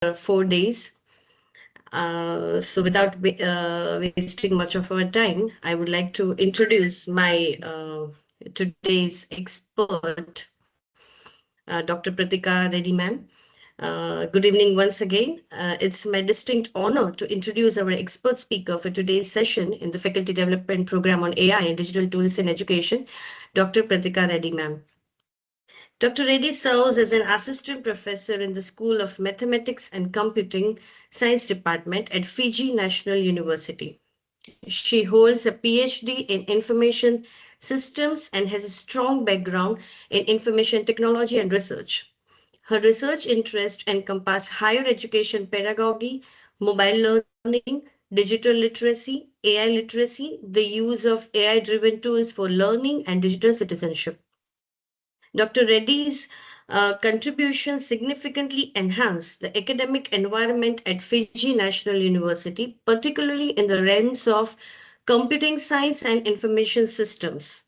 4 days. So without wasting much of our time, I would like to introduce my today's expert, Dr. Pritika Reddy ma'am. Good evening once again. It's my distinct honor to introduce our expert speaker for today's session in the Faculty Development Program on AI and Digital Tools in Education, Dr. Pritika Reddy ma'am. Dr. Reddy serves as an assistant professor in the School of Mathematics and Computing Science Department at Fiji National University. She holds a PhD in Information Systems and has a strong background in information technology and research. Her research interests encompass higher education pedagogy, mobile learning, digital literacy, AI literacy, the use of AI-driven tools for learning, and digital citizenship. Dr. Reddy's contributions significantly enhanced the academic environment at Fiji National University, particularly in the realms of computing science and information systems.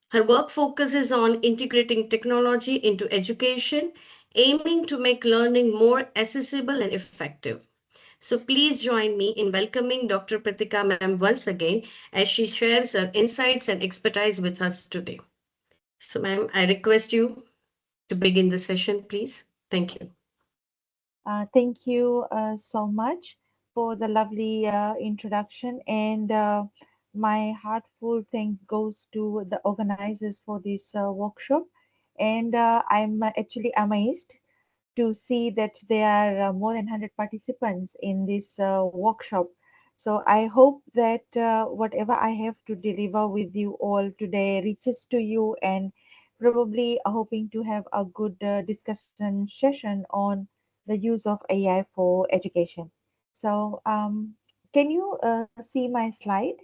Her work focuses on integrating technology into education, aiming to make learning more accessible and effective. So please join me in welcoming Dr. Pratika ma'am once again as she shares her insights and expertise with us today. So ma'am, I request you to begin the session, please. Thank you. Thank you so much for the lovely introduction, and my heartful thanks goes to the organizers for this workshop. And I'm actually amazed to see that there are more than 100 participants in this workshop. So I hope that whatever I have to deliver with you all today reaches to you, and probably hoping to have a good discussion session on the use of AI for education. So can you see my slide?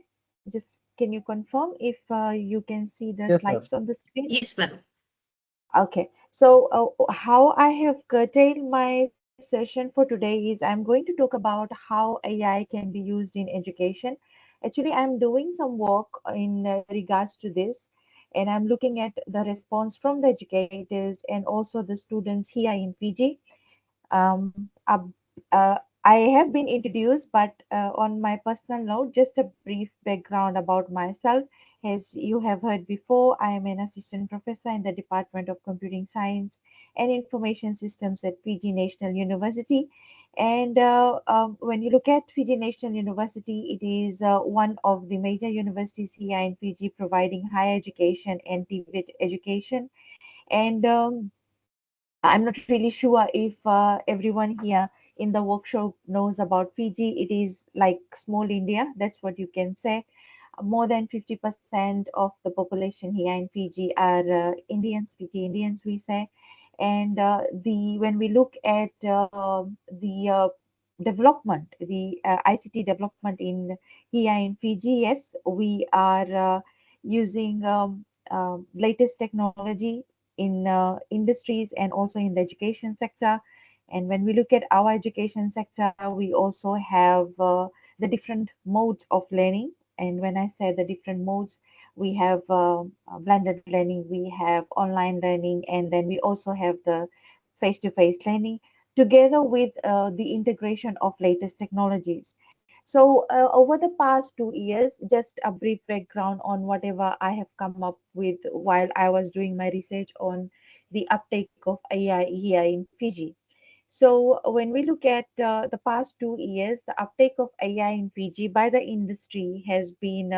Just can you confirm if you can see the Yes, ma'am. slides on the screen? Yes, ma'am. Okay, so how I have curtailed my session for today is I'm going to talk about how AI can be used in education. Actually, I'm doing some work in regards to this, and I'm looking at the response from the educators and also the students here in Fiji. Um, uh, I have been introduced, but on my personal note, just a brief background about myself. As you have heard before, I am an assistant professor in the Department of Computing Science and Information Systems at Fiji National University. And when you look at Fiji National University, it is one of the major universities here in Fiji providing higher education and TVET education. And I'm not really sure if everyone here in the workshop knows about Fiji. It is like small India, that's what you can say. More than 50% of the population here in Fiji are Indians, Fiji Indians, we say. And the when we look at the development, the ICT development in here in Fiji, yes, we are using latest technology in industries and also in the education sector. And when we look at our education sector, we also have the different modes of learning. And when I say the different modes, we have blended learning, we have online learning, and then we also have the face-to-face learning together with the integration of latest technologies. So over the past 2 years, just a brief background on whatever I have come up with while I was doing my research on the uptake of AI here in Fiji. So when we look at the past 2 years, the uptake of AI in Fiji by the industry has been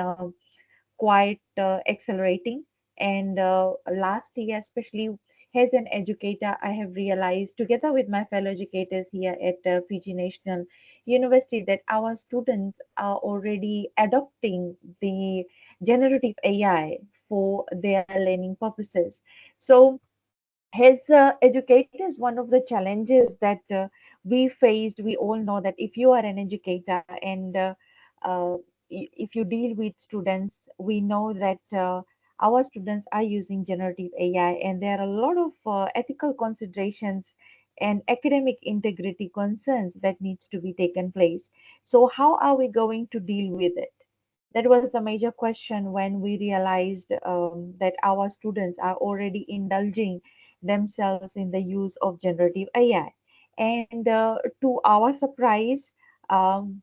quite accelerating. And last year, especially as an educator, I have realized, together with my fellow educators here at Fiji National University, that our students are already adopting the generative AI for their learning purposes. So as educators, one of the challenges that we faced, we all know that if you are an educator and uh, if you deal with students, we know that our students are using generative AI, and there are a lot of ethical considerations and academic integrity concerns that needs to be taken place. So how are we going to deal with it? That was the major question when we realized that our students are already indulging themselves in the use of generative AI. And to our surprise, um,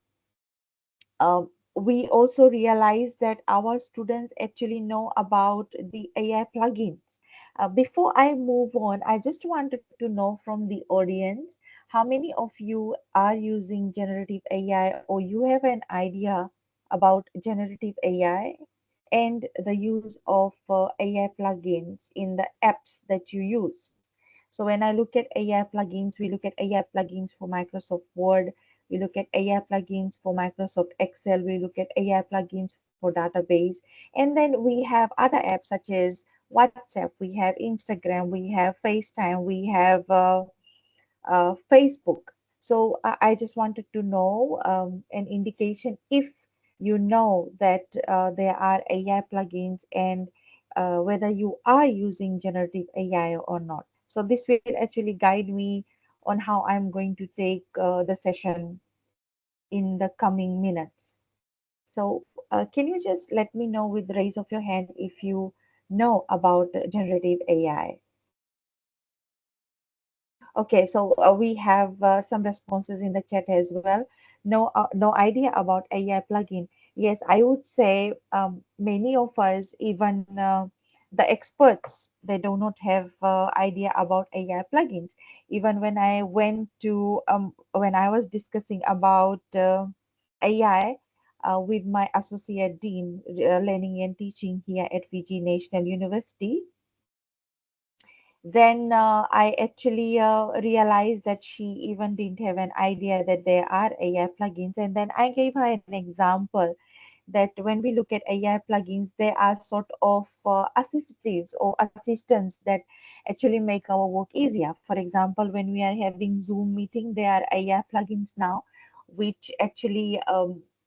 uh, we also realized that our students actually know about the AI plugins. Before I move on, I just wanted to know from the audience how many of you are using generative AI, or you have an idea about generative AI and the use of AI plugins in the apps that you use. So when I look at AI plugins, we look at AI plugins for Microsoft Word, we look at AI plugins for Microsoft Excel, we look at AI plugins for database, and then we have other apps such as WhatsApp, we have Instagram, we have FaceTime, we have Facebook. So I just wanted to know an indication if you know that there are AI plugins, and whether you are using generative AI or not. So this will actually guide me on how I'm going to take the session in the coming minutes. So can you just let me know with the raise of your hand if you know about generative AI? Okay, so we have some responses in the chat as well. No idea about AI plugin. Yes, I would say many of us, even the experts, they do not have idea about AI plugins. Even when I was discussing about AI with my associate dean, learning and teaching here at VG National University, then I actually realized that she even didn't have an idea that there are AI plugins. And then I gave her an example that when we look at AI plugins, they are sort of assistatives or assistants that actually make our work easier. For example, when we are having Zoom meeting, there are AI plugins now, which actually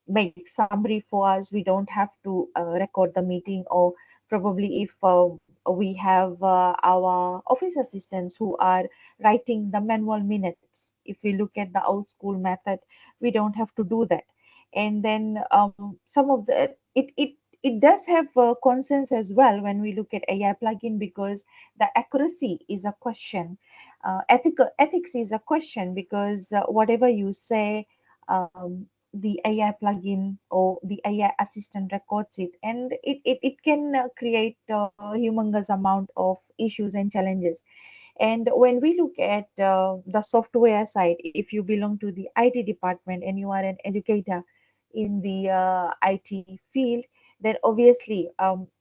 make summary for us. We don't have to record the meeting, or probably if we have our office assistants who are writing the manual minutes. If we look at the old school method, we don't have to do that. And then some of the it does have concerns as well when we look at AI plugin, because the accuracy is a question, ethics is a question, because whatever you say, the AI plugin or the AI assistant records it, and it can create a humongous amount of issues and challenges. And when we look at the software side, if you belong to the IT department and you are an educator in the IT field, then obviously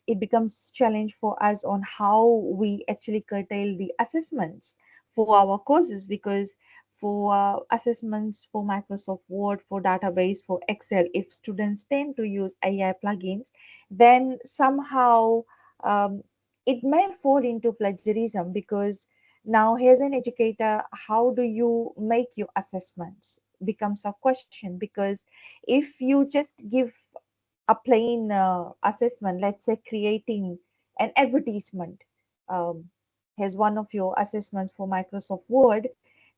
it becomes challenge for us on how we actually curtail the assessments for our courses, because for assessments for Microsoft Word, for database, for Excel, if students tend to use AI plugins, then somehow um, it may fall into plagiarism, because now, as an educator, how do you make your assessments becomes a question, because if you just give a plain assessment, let's say creating an advertisement as one of your assessments for Microsoft Word,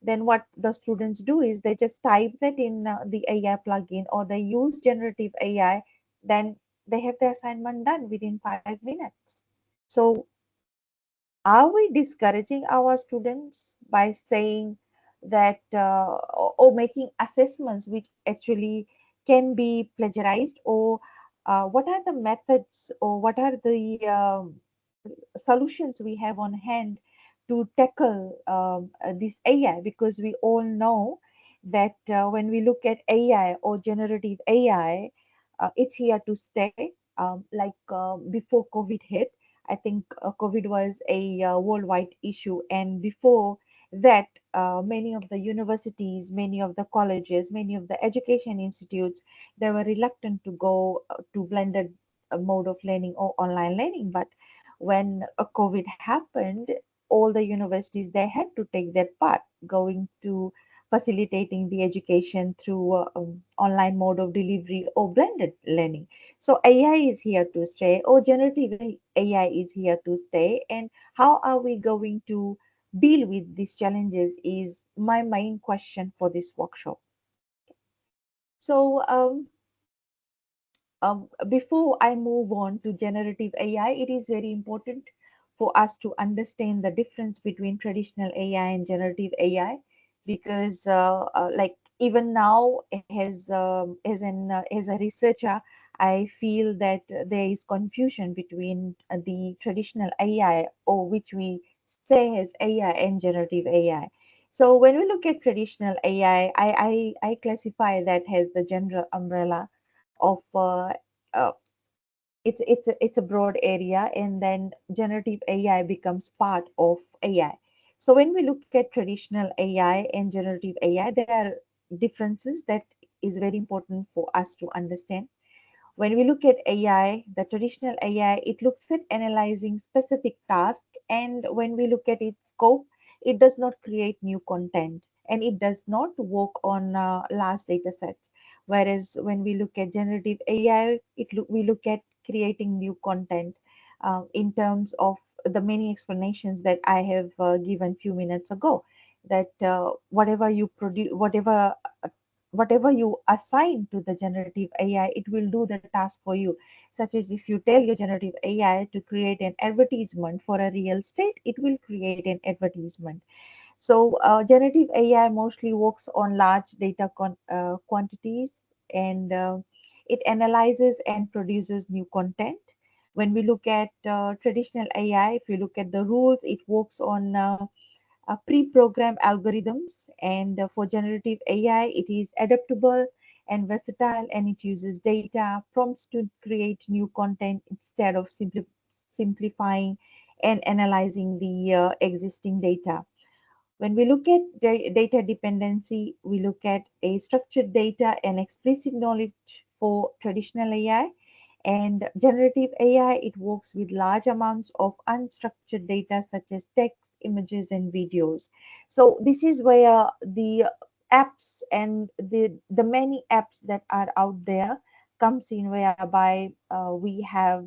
then what the students do is they just type that in the AI plugin, or they use generative AI, then they have the assignment done within 5 minutes. So are we discouraging our students by saying that or making assessments which actually can be plagiarized, or what are the methods, or what are the solutions we have on hand to tackle this AI? Because we all know that when we look at AI or generative AI, it's here to stay. Like before COVID hit, I think COVID was a worldwide issue, and before that, many of the universities, many of the colleges, many of the education institutes, they were reluctant to go to blended mode of learning or online learning. But when COVID happened, all the universities, they had to take their part, going to facilitating the education through online mode of delivery or blended learning. So AI is here to stay, or generative AI is here to stay. And how are we going to deal with these challenges is my main question for this workshop. So before I move on to generative AI, it is very important for us to understand the difference between traditional AI and generative AI, because like even now as a researcher, I feel that there is confusion between the traditional AI, or which we say as AI, and generative AI. So when we look at traditional AI, I classify that as the general umbrella of uh, it's a broad area, and then generative AI becomes part of AI. So when we look at traditional AI and generative AI, there are differences that is very important for us to understand. When we look at AI, the traditional AI, it looks at analyzing specific tasks, and when we look at its scope, it does not create new content and it does not work on large data sets. Whereas when we look at generative AI, we look at creating new content in terms of the many explanations that I have given few minutes ago. That whatever you produce, whatever you assign to the generative AI, it will do the task for you. Such as if you tell your generative AI to create an advertisement for a real estate, it will create an advertisement. So generative AI mostly works on large data quantities, and it analyzes and produces new content. When we look at traditional AI, if you look at the rules, it works on pre-programmed algorithms, and for generative AI, it is adaptable and versatile, and it uses data prompts to create new content instead of simplifying and analyzing the existing data. When we look at data dependency, we look at a structured data and explicit knowledge for traditional AI, and generative AI, it works with large amounts of unstructured data such as text, images, and videos. So this is where the apps and the many apps that are out there comes in, whereby we have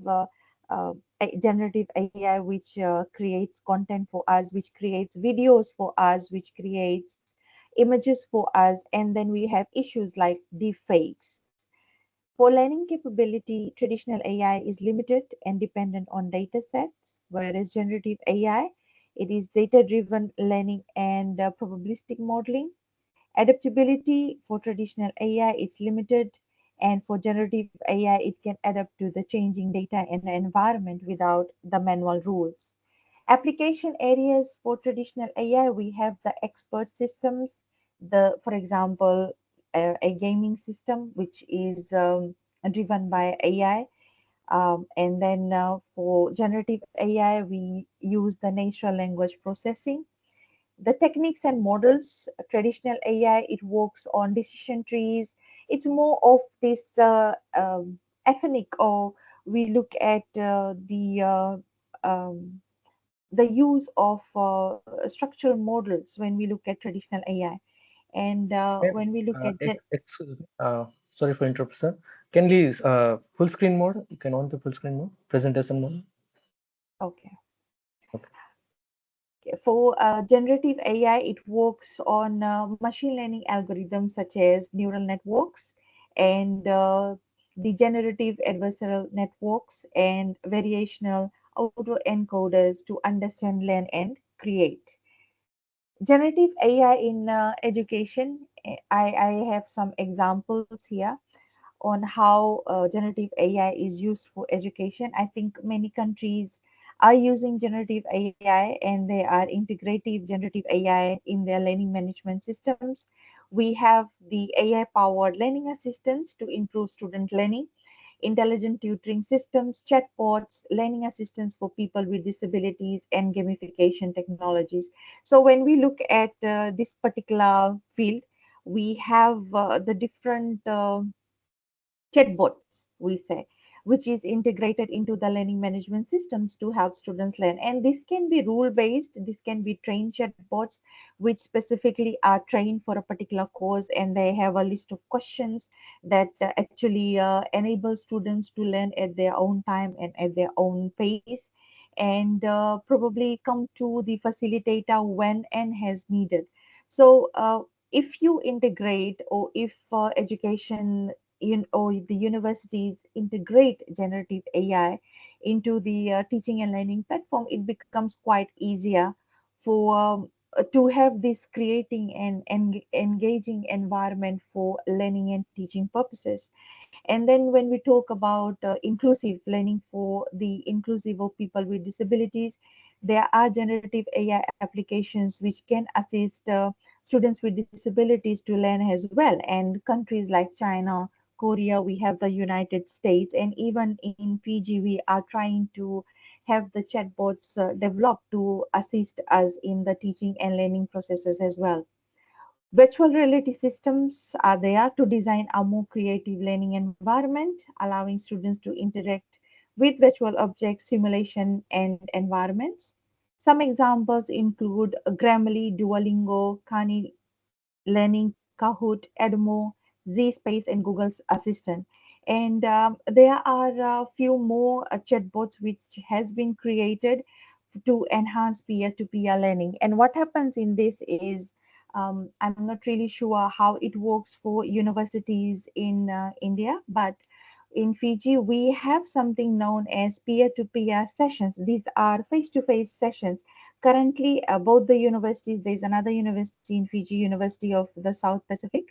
generative AI, which creates content for us, which creates videos for us, which creates images for us, and then we have issues like deepfakes. For learning capability, traditional AI is limited and dependent on data sets, whereas generative AI, it is data-driven learning and probabilistic modeling. Adaptability for traditional AI is limited, and for generative AI, it can adapt to the changing data and the environment without the manual rules. Application areas for traditional AI, we have the expert systems, for example, a gaming system which is driven by AI. And then for generative AI, we use the natural language processing. The techniques and models, traditional AI, it works on decision trees. It's more of this ethnic, or we look at the use of structural models when we look at traditional AI. And Can, when we look at uh, sorry for interrupt, sir. Can we use full screen mode? You can on the full screen mode, presentation mode. okay. Okay. For generative AI, it works on machine learning algorithms such as neural networks, and the generative adversarial networks and variational autoencoders to understand, learn, and create. Generative AI in education, I have some examples here on how generative AI is used for education. I think many countries are using generative AI, and they are integrating generative AI in their learning management systems. We have the AI powered learning assistants to improve student learning, intelligent tutoring systems, chatbots, learning assistants for people with disabilities, and gamification technologies. So when we look at this particular field, we have the different chatbots, we say, which is integrated into the learning management systems to help students learn. And this can be rule based, this can be trained chatbots, which specifically are trained for a particular course, and they have a list of questions that actually enable students to learn at their own time and at their own pace, and probably come to the facilitator when and as needed. So if you integrate, or if education or the universities integrate generative AI into the teaching and learning platform, it becomes quite easier for to have this creating an engaging environment for learning and teaching purposes. And then when we talk about inclusive learning for the inclusive of people with disabilities, there are generative AI applications which can assist students with disabilities to learn as well. And countries like China, Korea, we have the United States, and even in Fiji, we are trying to have the chatbots developed to assist us in the teaching and learning processes as well. Virtual reality systems are there to design a more creative learning environment, allowing students to interact with virtual objects, simulation, and environments. Some examples include Grammarly, Duolingo, Khan Learning, Kahoot, Edmo, Zspace, and Google's Assistant. And there are a few more chatbots which has been created to enhance peer-to-peer learning. And what happens in this is, I'm not really sure how it works for universities in India, but in Fiji, we have something known as peer-to-peer sessions. These are face-to-face sessions. Currently, both the universities, there's another university in Fiji, University of the South Pacific,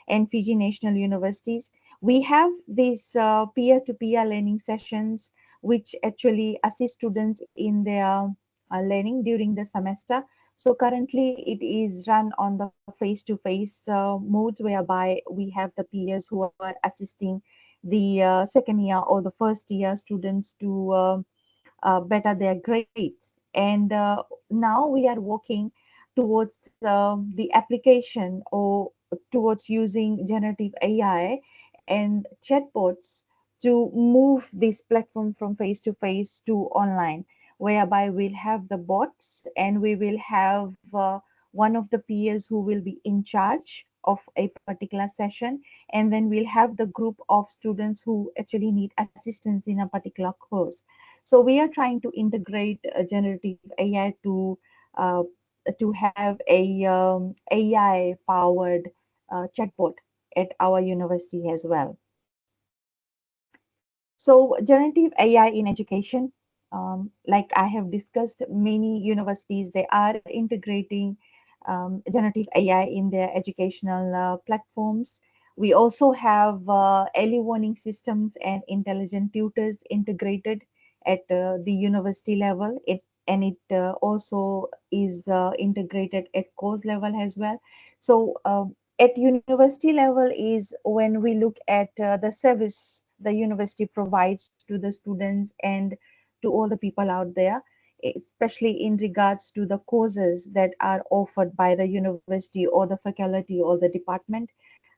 and Fiji National Universities. We have these peer-to-peer learning sessions, which actually assist students in their learning during the semester. So currently, it is run on the face-to-face modes, whereby we have the peers who are assisting the second year or the first year students to better their grades. And now we are working towards the application or towards using generative AI and chatbots to move this platform from face to face to online, whereby we'll have the bots and we will have one of the peers who will be in charge of a particular session, and then we'll have the group of students who actually need assistance in a particular course. So we are trying to integrate generative AI uh, to have a AI powered chatbot at our university as well. So generative AI in education, like I have discussed, many universities they are integrating generative AI in their educational platforms. We also have early warning systems and intelligent tutors integrated at the university level. And it also is integrated at course level as well. So at university level is when we look at the service the university provides to the students and to all the people out there, especially in regards to the courses that are offered by the university or the faculty or the department.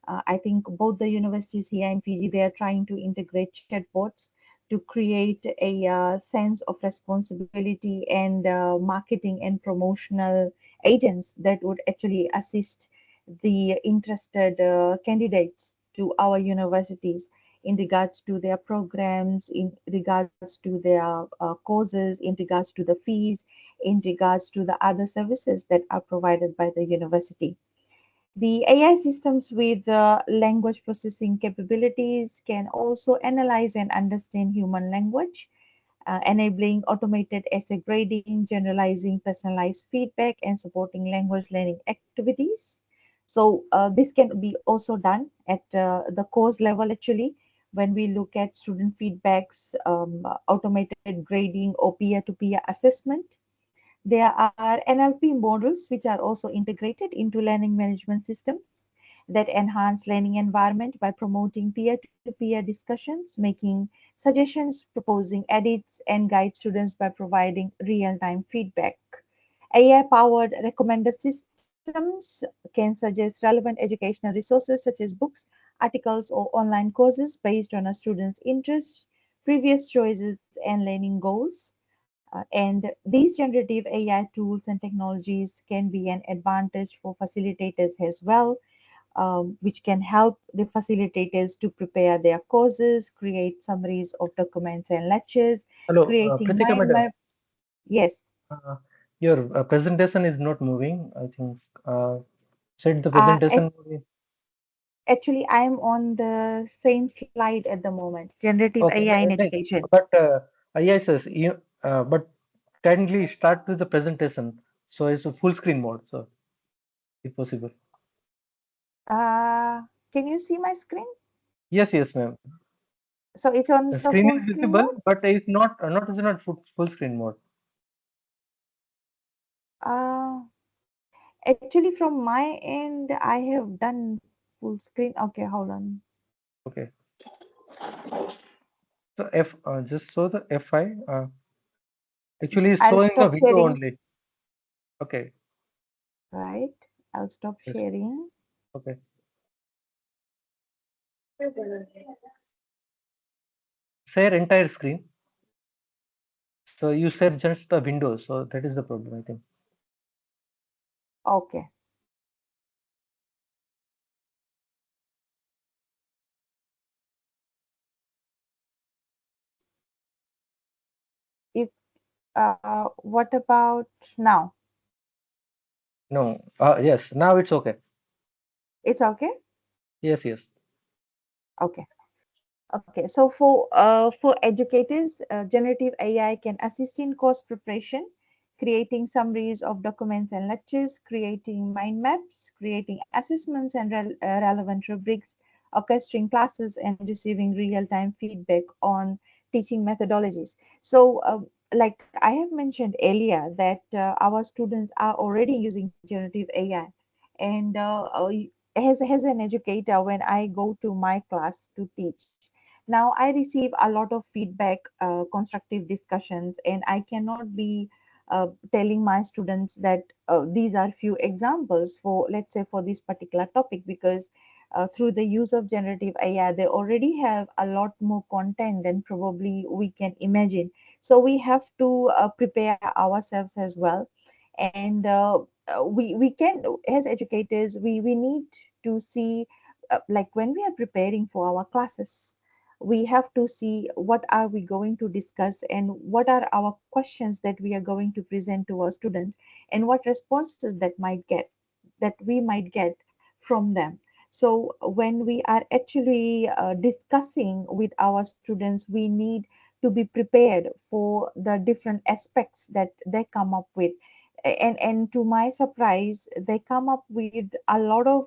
I think both the universities here in Fiji, they are trying to integrate chatbots to create a sense of responsibility and marketing and promotional agents that would actually assist the interested candidates to our universities in regards to their programs, in regards to their courses, in regards to the fees, in regards to the other services that are provided by the university. The AI systems with language processing capabilities can also analyze and understand human language, enabling automated essay grading, generalizing personalized feedback, and supporting language learning activities. So this can be also done at the course level actually. When we look at student feedbacks, automated grading or peer-to-peer assessment, there are NLP models which are also integrated into learning management systems that enhance learning environment by promoting peer-to-peer discussions, making suggestions, proposing edits, and guide students by providing real-time feedback. AI-powered recommender systems can suggest relevant educational resources such as books, articles, or online courses based on a student's interests, previous choices, and learning goals. And these generative AI tools and technologies can be an advantage for facilitators as well, which can help the facilitators to prepare their courses, create summaries of documents and lectures, Hello, creating Pritika mind madam. map. Yes, Uh, your presentation is not moving. I think set the uh, presentation. ac- actually, I'm on the same slide at the moment. Generative Okay, AI in right. education. But yes, yes, you, but kindly start with the presentation So it's a full screen mode. So if possible. Can you see my screen? Yes, yes, ma'am. So it's on The the screen full is screen mode? visible, but it's not full screen mode. Uh, Actually, from my end, I have done full screen. Okay, hold on. Okay. So F just so the F5 actually is I'll showing a stop window sharing. only. Okay. Right. I'll stop Yes. sharing. Okay. Share entire screen. So you said just the window. So that is the problem, I think. Okay. If What about now? No. Yes. Now it's okay. It's okay? Yes. Yes. Okay. Okay. So for educators, generative AI can assist in course preparation, creating summaries of documents and lectures, creating mind maps, creating assessments and relevant rubrics, orchestrating classes, and receiving real-time feedback on teaching methodologies. So, like I have mentioned earlier, that our students are already using generative AI, and as an educator, when I go to my class to teach, now I receive a lot of feedback, constructive discussions, and I cannot be telling my students that these are few examples for, let's say, for this particular topic, because through the use of generative AI, they already have a lot more content than probably we can imagine. So we have to prepare ourselves as well. And we can, as educators, we need to see, like when we are preparing for our classes, we have to see what are we going to discuss and what are our questions that we are going to present to our students, and what responses that we might get from them. So when we are actually discussing with our students, we need to be prepared for the different aspects that they come up with. And to my surprise, they come up with a lot of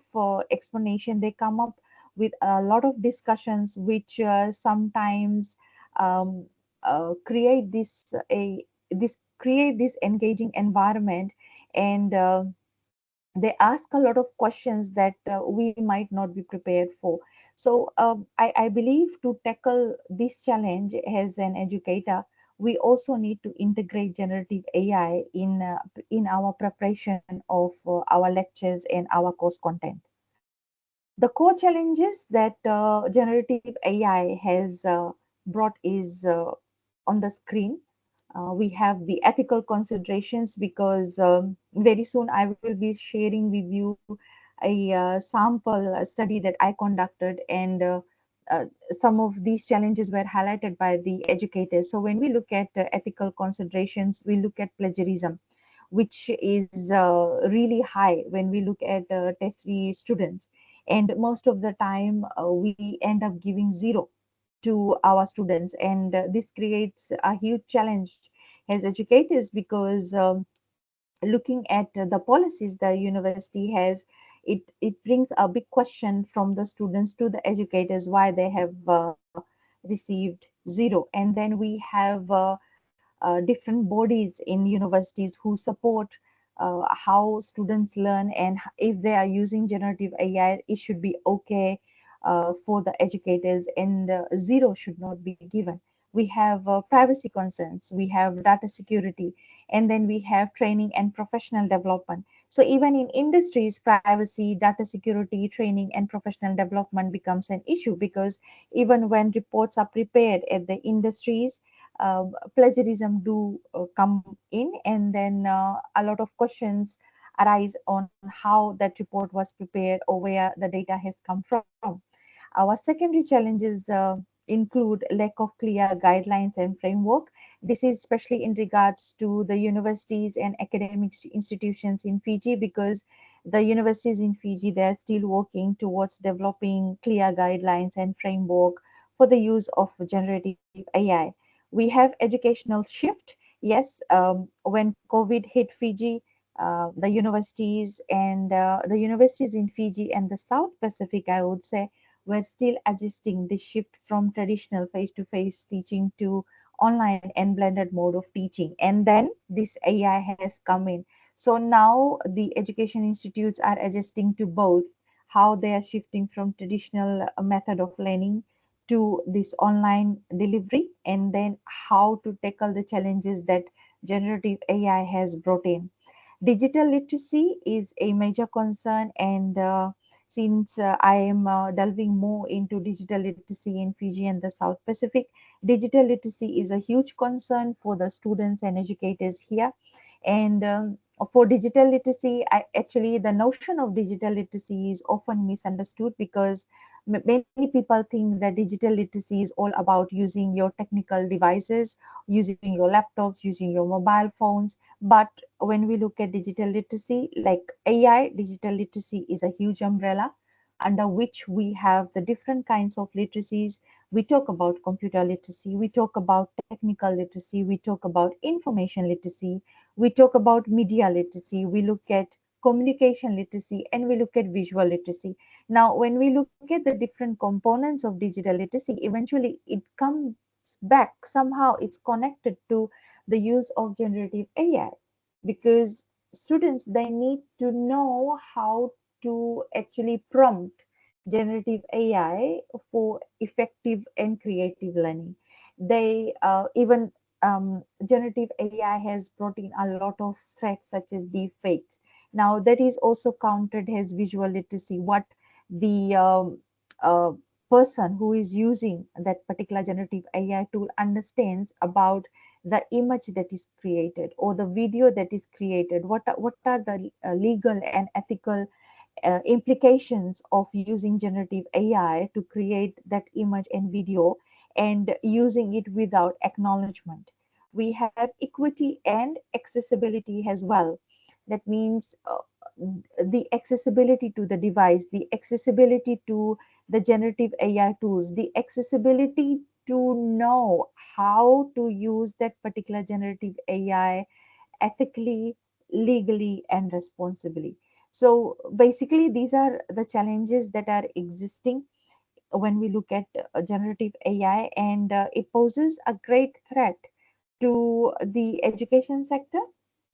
explanation. They come up with a lot of discussions, which sometimes um, create this engaging environment. And they ask a lot of questions that we might not be prepared for. So I believe to tackle this challenge as an educator, we also need to integrate generative AI in our preparation of our lectures and our course content. The core challenges that generative AI has brought is on the screen. We have the ethical considerations, because very soon I will be sharing with you a sample study that I conducted, and uh, some of these challenges were highlighted by the educators. So when we look at ethical considerations, we look at plagiarism, which is really high when we look at tertiary students. And most of the time, we end up giving zero to our students, and this creates a huge challenge as educators, because looking at the policies the university has, it brings a big question from the students to the educators, why they have received zero. And then we have different bodies in universities who support how students learn, and if they are using generative AI, it should be okay for the educators, and zero should not be given. We have privacy concerns, we have data security, and then we have training and professional development. So even in industries, privacy, data security, training, and professional development becomes an issue, because even when reports are prepared at the industries, plagiarism do come in, and then a lot of questions arise on how that report was prepared or where the data has come from. Our secondary challenges include lack of clear guidelines and framework. This is especially in regards to the universities and academic institutions in Fiji, because the universities in Fiji, they are still working towards developing clear guidelines and framework for the use of generative AI. We have educational shift. Yes, when COVID hit Fiji, the universities and the universities in Fiji and the South Pacific, I would say, were still adjusting the shift from traditional face-to-face teaching to online and blended mode of teaching. And then this AI has come in. So now the education institutes are adjusting to both, how they are shifting from traditional method of learning to this online delivery, and then how to tackle the challenges that generative AI has brought in. Digital literacy is a major concern, and since I am delving more into digital literacy in Fiji and the South Pacific, digital literacy is a huge concern for the students and educators here. And for digital literacy, actually, the notion of digital literacy is often misunderstood because many people think that digital literacy is all about using your technical devices, using your laptops, using your mobile phones. But when we look at digital literacy, like AI, digital literacy is a huge umbrella under which we have the different kinds of literacies. We talk about computer literacy, we talk about technical literacy, we talk about information literacy, we talk about media literacy, we look at communication literacy, and we look at visual literacy. Now, when we look at the different components of digital literacy, eventually it comes back somehow, it's connected to the use of generative AI, because students, they need to know how to actually prompt generative AI for effective and creative learning. They even generative AI has brought in a lot of threats such as deepfakes. Now that is also counted as visual literacy. What the uh, person who is using that particular generative AI tool understands about the image that is created or the video that is created, what are the legal and ethical implications of using generative AI to create that image and video and using it without acknowledgement. We have equity and accessibility as well. That means the accessibility to the device, the accessibility to the generative AI tools, the accessibility to know how to use that particular generative AI ethically, legally, and responsibly. So basically, these are the challenges that are existing when we look at generative AI, and it poses a great threat to the education sector.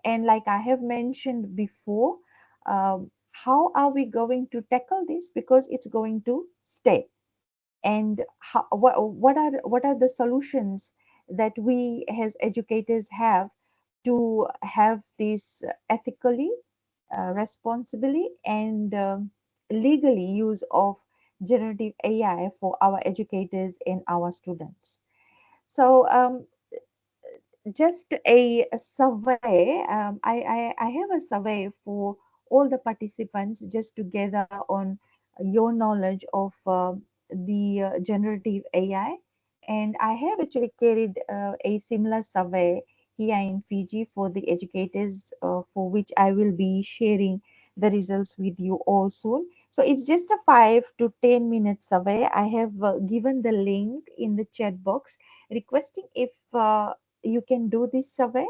And like I have mentioned before, how are we going to tackle this? Because it's going to stay. And how, what are the solutions that we as educators have to have this ethically, responsibly, and legally use of generative AI for our educators and our students? So just a survey. I have a survey for all the participants just to gather on your knowledge of the generative AI. And I have actually carried a similar survey here in Fiji for the educators, for which I will be sharing the results with you all soon. So it's just a 5 to 10 minute survey. I have given the link in the chat box, requesting if you can do this survey.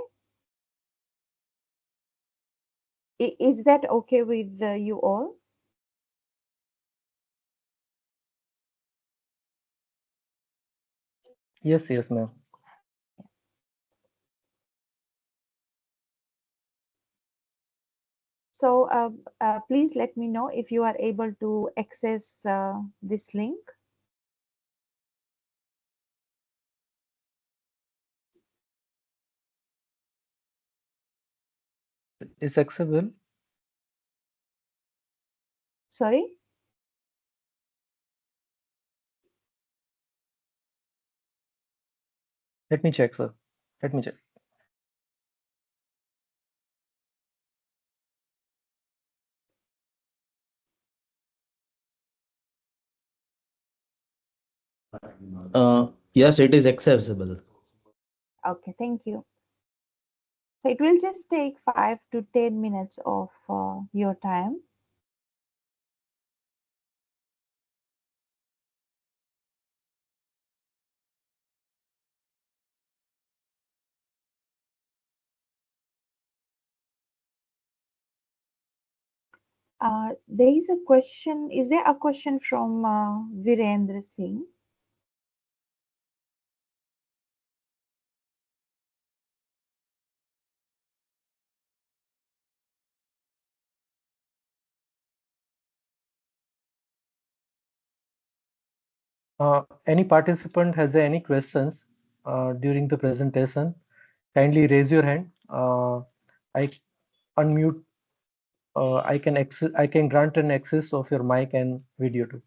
Is that okay with you all? Yes, yes, ma'am. So please let me know if you are able to access this link. It's accessible. Sorry. Let me check, sir. Let me check. Yes, it is accessible. Okay, thank you. So it will just take 5 to 10 minutes of your time. There is a question. Is there a question from Virendra Singh? Any participant has any questions during the presentation, kindly raise your hand. I unmute. I can grant an access of your mic and video too.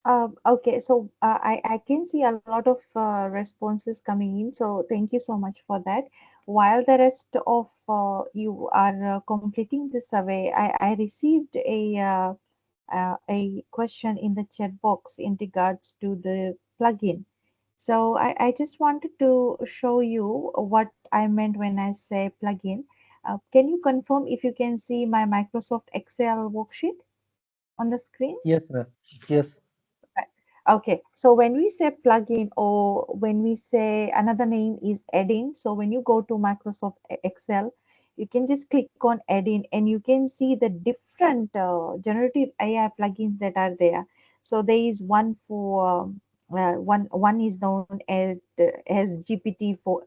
Okay, so I can see a lot of responses coming in. So thank you so much for that. While the rest of you are completing the survey, I received a question in the chat box in regards to the plugin. So I just wanted to show you what I meant when I say plugin. Can you confirm if you can see my Microsoft Excel worksheet on the screen? Yes, ma'am. Yes. Right. Okay, so when we say plugin or when we say another name is add-in, so when you go to Microsoft Excel, you can just click on add-in and you can see the different generative AI plugins that are there. So there is one for one is known as GPT for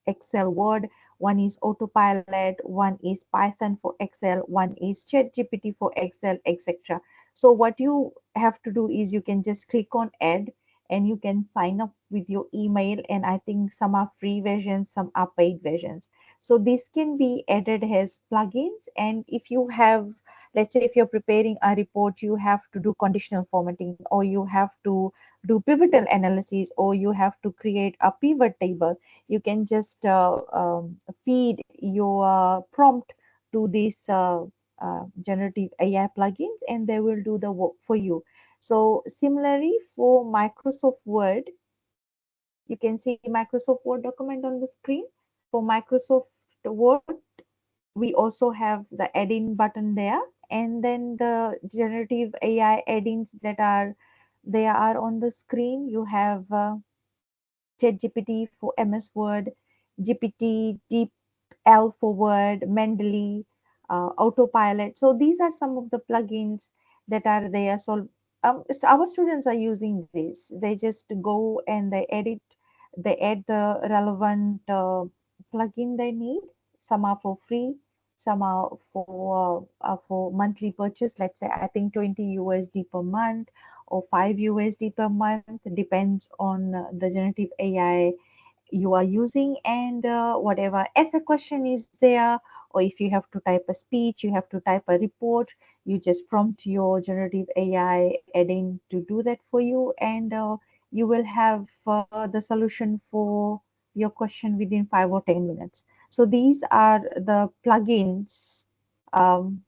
Excel Word, one is Autopilot, one is Python for Excel, one is ChatGPT for Excel, etc. So what you have to do is you can just click on add and you can sign up with your email, and I think some are free versions, some are paid versions. So this can be added as plugins, and if you have, let's say if you're preparing a report, you have to do conditional formatting, or you have to do pivotal analysis, or you have to create a pivot table, you can just feed your prompt to this generative AI plugins and they will do the work for you. So similarly for Microsoft Word, you can see Microsoft Word document on the screen. For Microsoft Word, we also have the add-in button there, and then the generative AI add-ins that are they are on the screen. You have ChatGPT for MS Word, GPT, DeepL for Word, Mendeley, Autopilot. So these are some of the plugins that are there. So our students are using this. They just go and they add the relevant plugin they need. Some are for free, some are for monthly purchase. Let's say I think 20 USD per month or 5 USD per month depends on the generative AI you are using and whatever as a question is there, or if you have to type a speech, you have to type a report, you just prompt your generative AI adding to do that for you, and you will have the solution for your question within 5 or 10 minutes. So these are the plugins. um,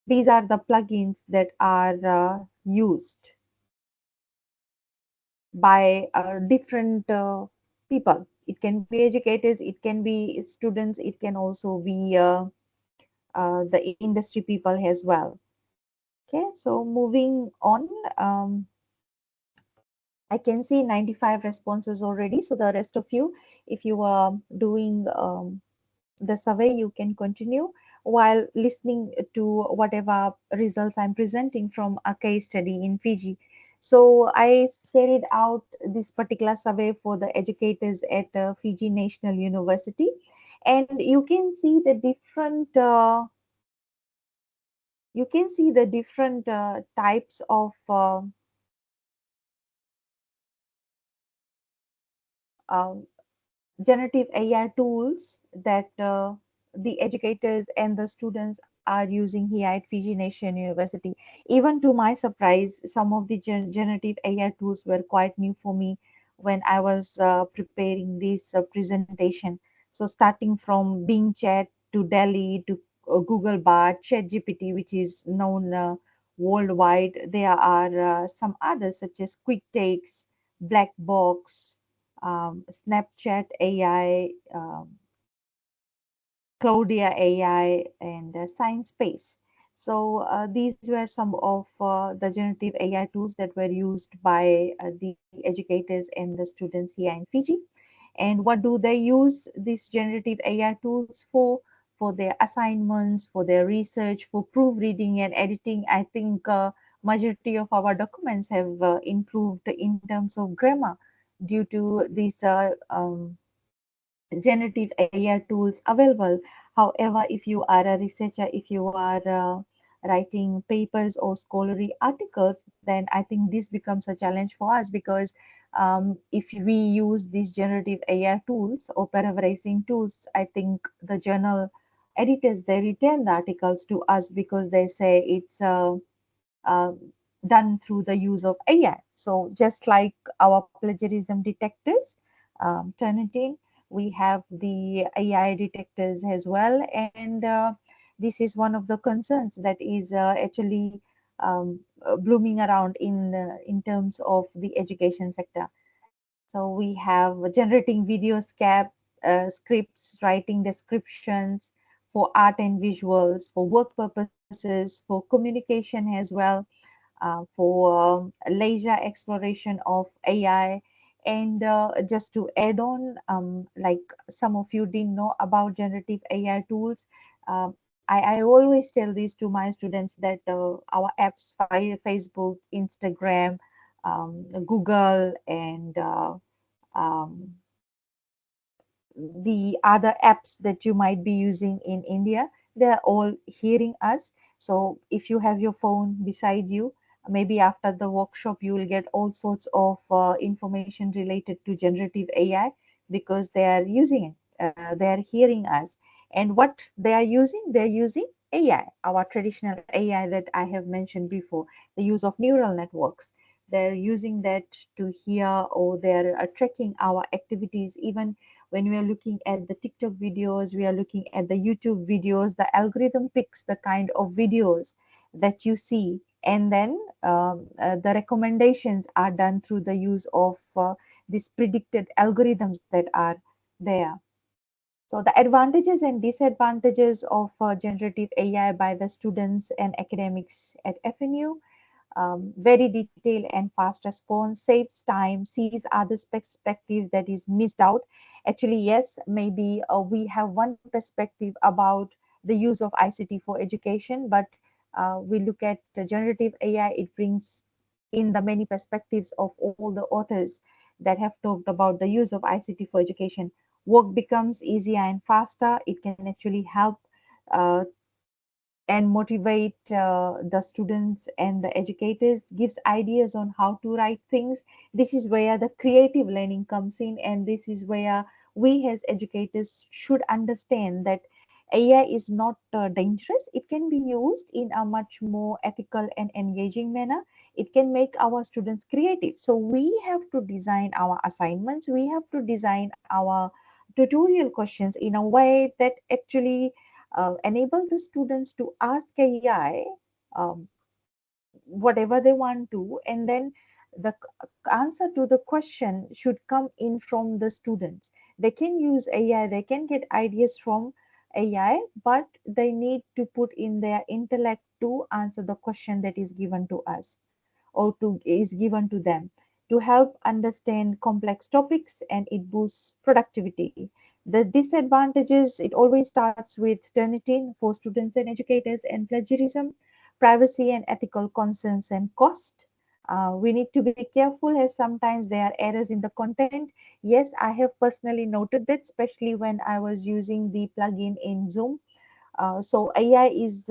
these are the plugins that are used by different people. It can be educators, it can be students, it can also be the industry people as well. Okay, so moving on, I can see 95 responses already. So the rest of you, if you are doing the survey, you can continue while listening to whatever results I'm presenting from a case study in Fiji. So I carried out this particular survey for the educators at Fiji National University, and you can see the different types of um, generative AI tools that the educators and the students are using here at Fiji Nation University. Even to my surprise, some of the generative AI tools were quite new for me when I was preparing this presentation. So, starting from Bing Chat to Delhi to Google Bard, ChatGPT, which is known worldwide, there are some others such as Quick Takes, Black Box, Snapchat AI, Claudia AI, and Science Space. So these were some of the generative AI tools that were used by the educators and the students here in Fiji. And what do they use these generative AI tools for? For their assignments, for their research, for proofreading and editing. I think majority of our documents have improved in terms of grammar due to these generative AI tools available. However, if you are a researcher, if you are writing papers or scholarly articles, then I think this becomes a challenge for us because if we use these generative AI tools or paraphrasing tools, I think the journal editors they return the articles to us because they say it's done through the use of AI. So just like our plagiarism detectors, Turnitin, we have the AI detectors as well, and this is one of the concerns that is actually blooming around in terms of the education sector. So we have generating video scripts, writing descriptions for art and visuals, for work purposes, for communication as well, for leisure exploration of AI. And just to add on, like some of you didn't know about generative AI tools, I always tell this to my students that our apps, Facebook, Instagram, Google, and um, the other apps that you might be using in India, they're all hearing us. So if you have your phone beside you, maybe after the workshop, you will get all sorts of information related to generative AI because they are using it, they are hearing us. And what they are using? They're using AI, our traditional AI that I have mentioned before, the use of neural networks. They're using that to hear, or they're tracking our activities. Even when we are looking at the TikTok videos, we are looking at the YouTube videos, the algorithm picks the kind of videos that you see. And then the recommendations are done through the use of these predicted algorithms that are there. So the advantages and disadvantages of generative AI by the students and academics at FNU: very detailed and fast response, saves time, sees others' perspective that is missed out. Actually, yes, maybe we have one perspective about the use of ICT for education, but we look at the generative AI, it brings in the many perspectives of all the authors that have talked about the use of ICT for education. Work becomes easier and faster. It can actually help uh, and motivate the students and the educators, gives ideas on how to write things. This is where the creative learning comes in, and this is where we as educators should understand that AI is not dangerous. It can be used in a much more ethical and engaging manner. It can make our students creative. So we have to design our assignments, we have to design our tutorial questions in a way that actually enable the students to ask AI um, whatever they want to, and then the answer to the question should come in from the students. They can use AI, they can get ideas from AI, but they need to put in their intellect to answer the question that is given to us, or to is given to them, to help understand complex topics, and it boosts productivity. The disadvantages, it always starts with Turnitin for students and educators, and plagiarism, privacy and ethical concerns, and cost. We need to be careful as sometimes there are errors in the content. Yes, I have personally noted that, especially when I was using the plugin in Zoom. So AI is,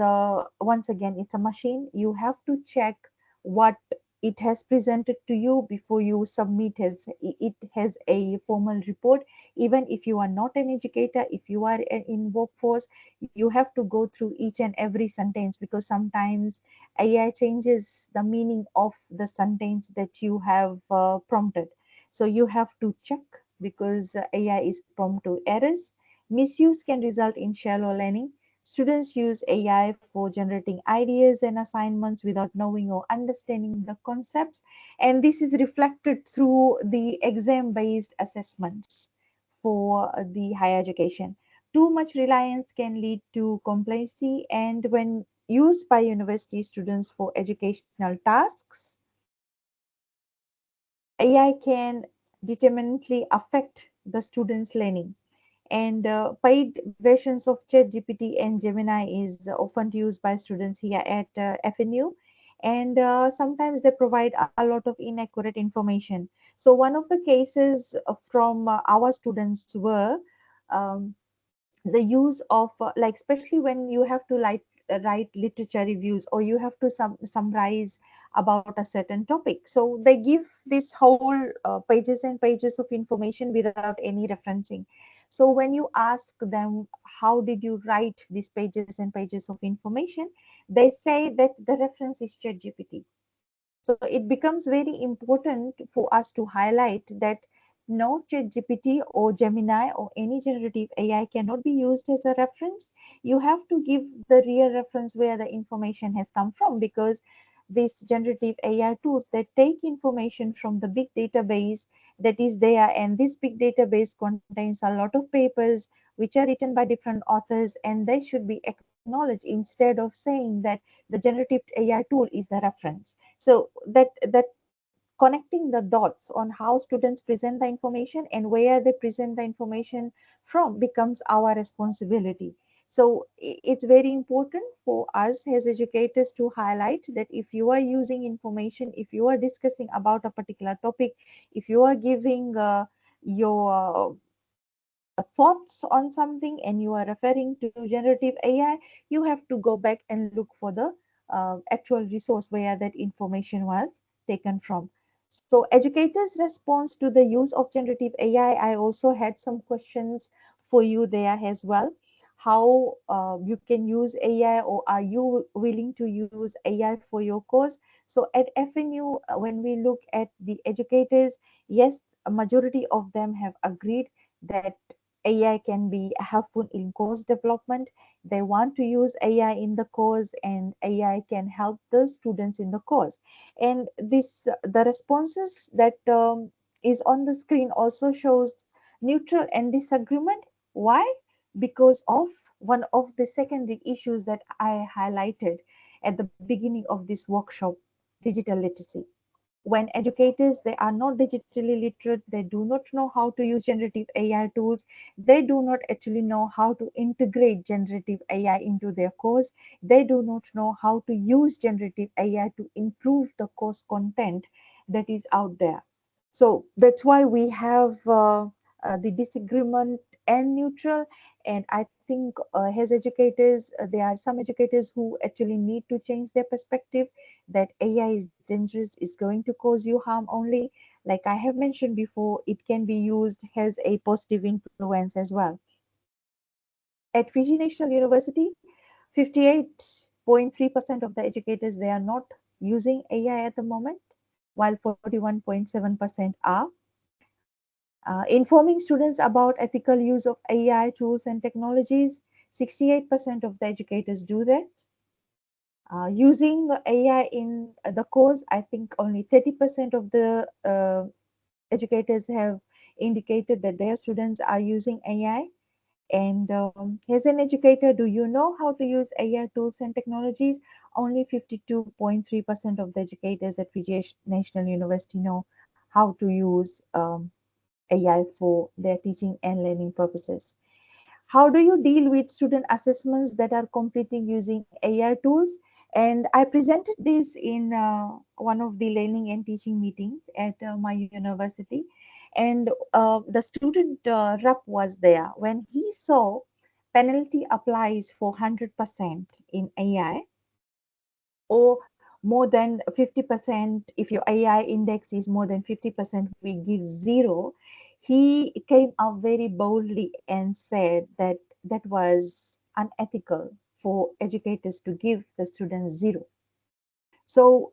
once again, it's a machine. You have to check what it has presented to you before you submit it has a formal report. Even if you are not an educator, if you are in workforce, you have to go through each and every sentence, because sometimes AI changes the meaning of the sentence that you have prompted. So you have to check, because AI is prone to errors. Misuse can result in shallow learning. Students use AI for generating ideas and assignments without knowing or understanding the concepts, and this is reflected through the exam-based assessments for the higher education. Too much reliance can lead to complacency, and when used by university students for educational tasks, AI can determinantly affect the students' learning. And paid versions of ChatGPT and Gemini is often used by students here at FNU, and sometimes they provide a lot of inaccurate information. So one of the cases from our students were um, the use of like, especially when you have to write literature reviews, or you have to summarize about a certain topic, so they give this whole pages and pages of information without any referencing. So when you ask them, how did you write these pages and pages of information, they say that the reference is ChatGPT. So it becomes very important for us to highlight that no ChatGPT or Gemini or any generative AI cannot be used as a reference. You have to give the real reference where the information has come from, because these generative AI tools, they take information from the big database that is there, and this big database contains a lot of papers which are written by different authors, and they should be acknowledged instead of saying that the generative AI tool is the reference. So that connecting the dots on how students present the information and where they present the information from becomes our responsibility. So it's very important for us as educators to highlight that if you are using information, if you are discussing about a particular topic, if you are giving your thoughts on something and you are referring to generative AI, you have to go back and look for the actual resource where that information was taken from. So educators' response to the use of generative AI, I also had some questions for you there as well. How you can use AI, or are you willing to use AI for your course? So at FNU, when we look at the educators, yes, a majority of them have agreed that AI can be helpful in course development. They want to use AI in the course, and AI can help the students in the course. And this, the responses that is on the screen also shows neutral and disagreement. Why? Because of one of the secondary issues that I highlighted at the beginning of this workshop: digital literacy. When educators, they are not digitally literate, they do not know how to use generative AI tools, they do not actually know how to integrate generative AI into their course, they do not know how to use generative AI to improve the course content that is out there. So that's why we have the disagreement and neutral. And I think as educators, there are some educators who actually need to change their perspective that AI is dangerous, is going to cause you harm only. Like I have mentioned before, it can be used as a positive influence as well. At Fiji National University, 58.3% of the educators, they are not using AI at the moment, while 41.7% are. Informing students about ethical use of AI tools and technologies, 68% of the educators do that. Using AI in the course, I think only 30% of the educators have indicated that their students are using AI. And as an educator, do you know how to use AI tools and technologies? Only 52.3% of the educators at Fiji National University know how to use AI for their teaching and learning purposes. How do you deal with student assessments that are completing using AI tools? And I presented this in one of the learning and teaching meetings at my university. And the student rep was there. When he saw penalty applies for 100% in AI, or more than 50%, if your AI index is more than 50%, we give zero. He came up very boldly and said that that was unethical for educators to give the students zero. So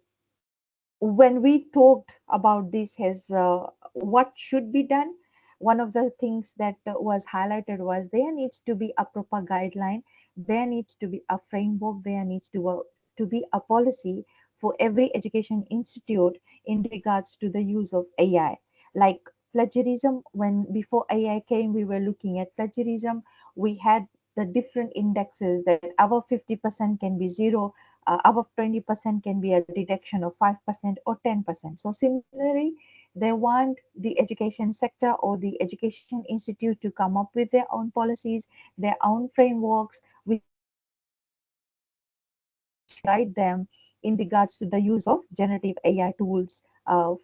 when we talked about this as what should be done, one of the things that was highlighted was there needs to be a proper guideline, there needs to be a framework, there needs to be a policy for every education institute in regards to the use of AI. Like plagiarism, when before AI came, we were looking at plagiarism. We had the different indexes that above 50% can be zero, above 20% can be a deduction of 5% or 10%. So similarly, they want the education sector or the education institute to come up with their own policies, their own frameworks, which guide them in regards to the use of generative AI tools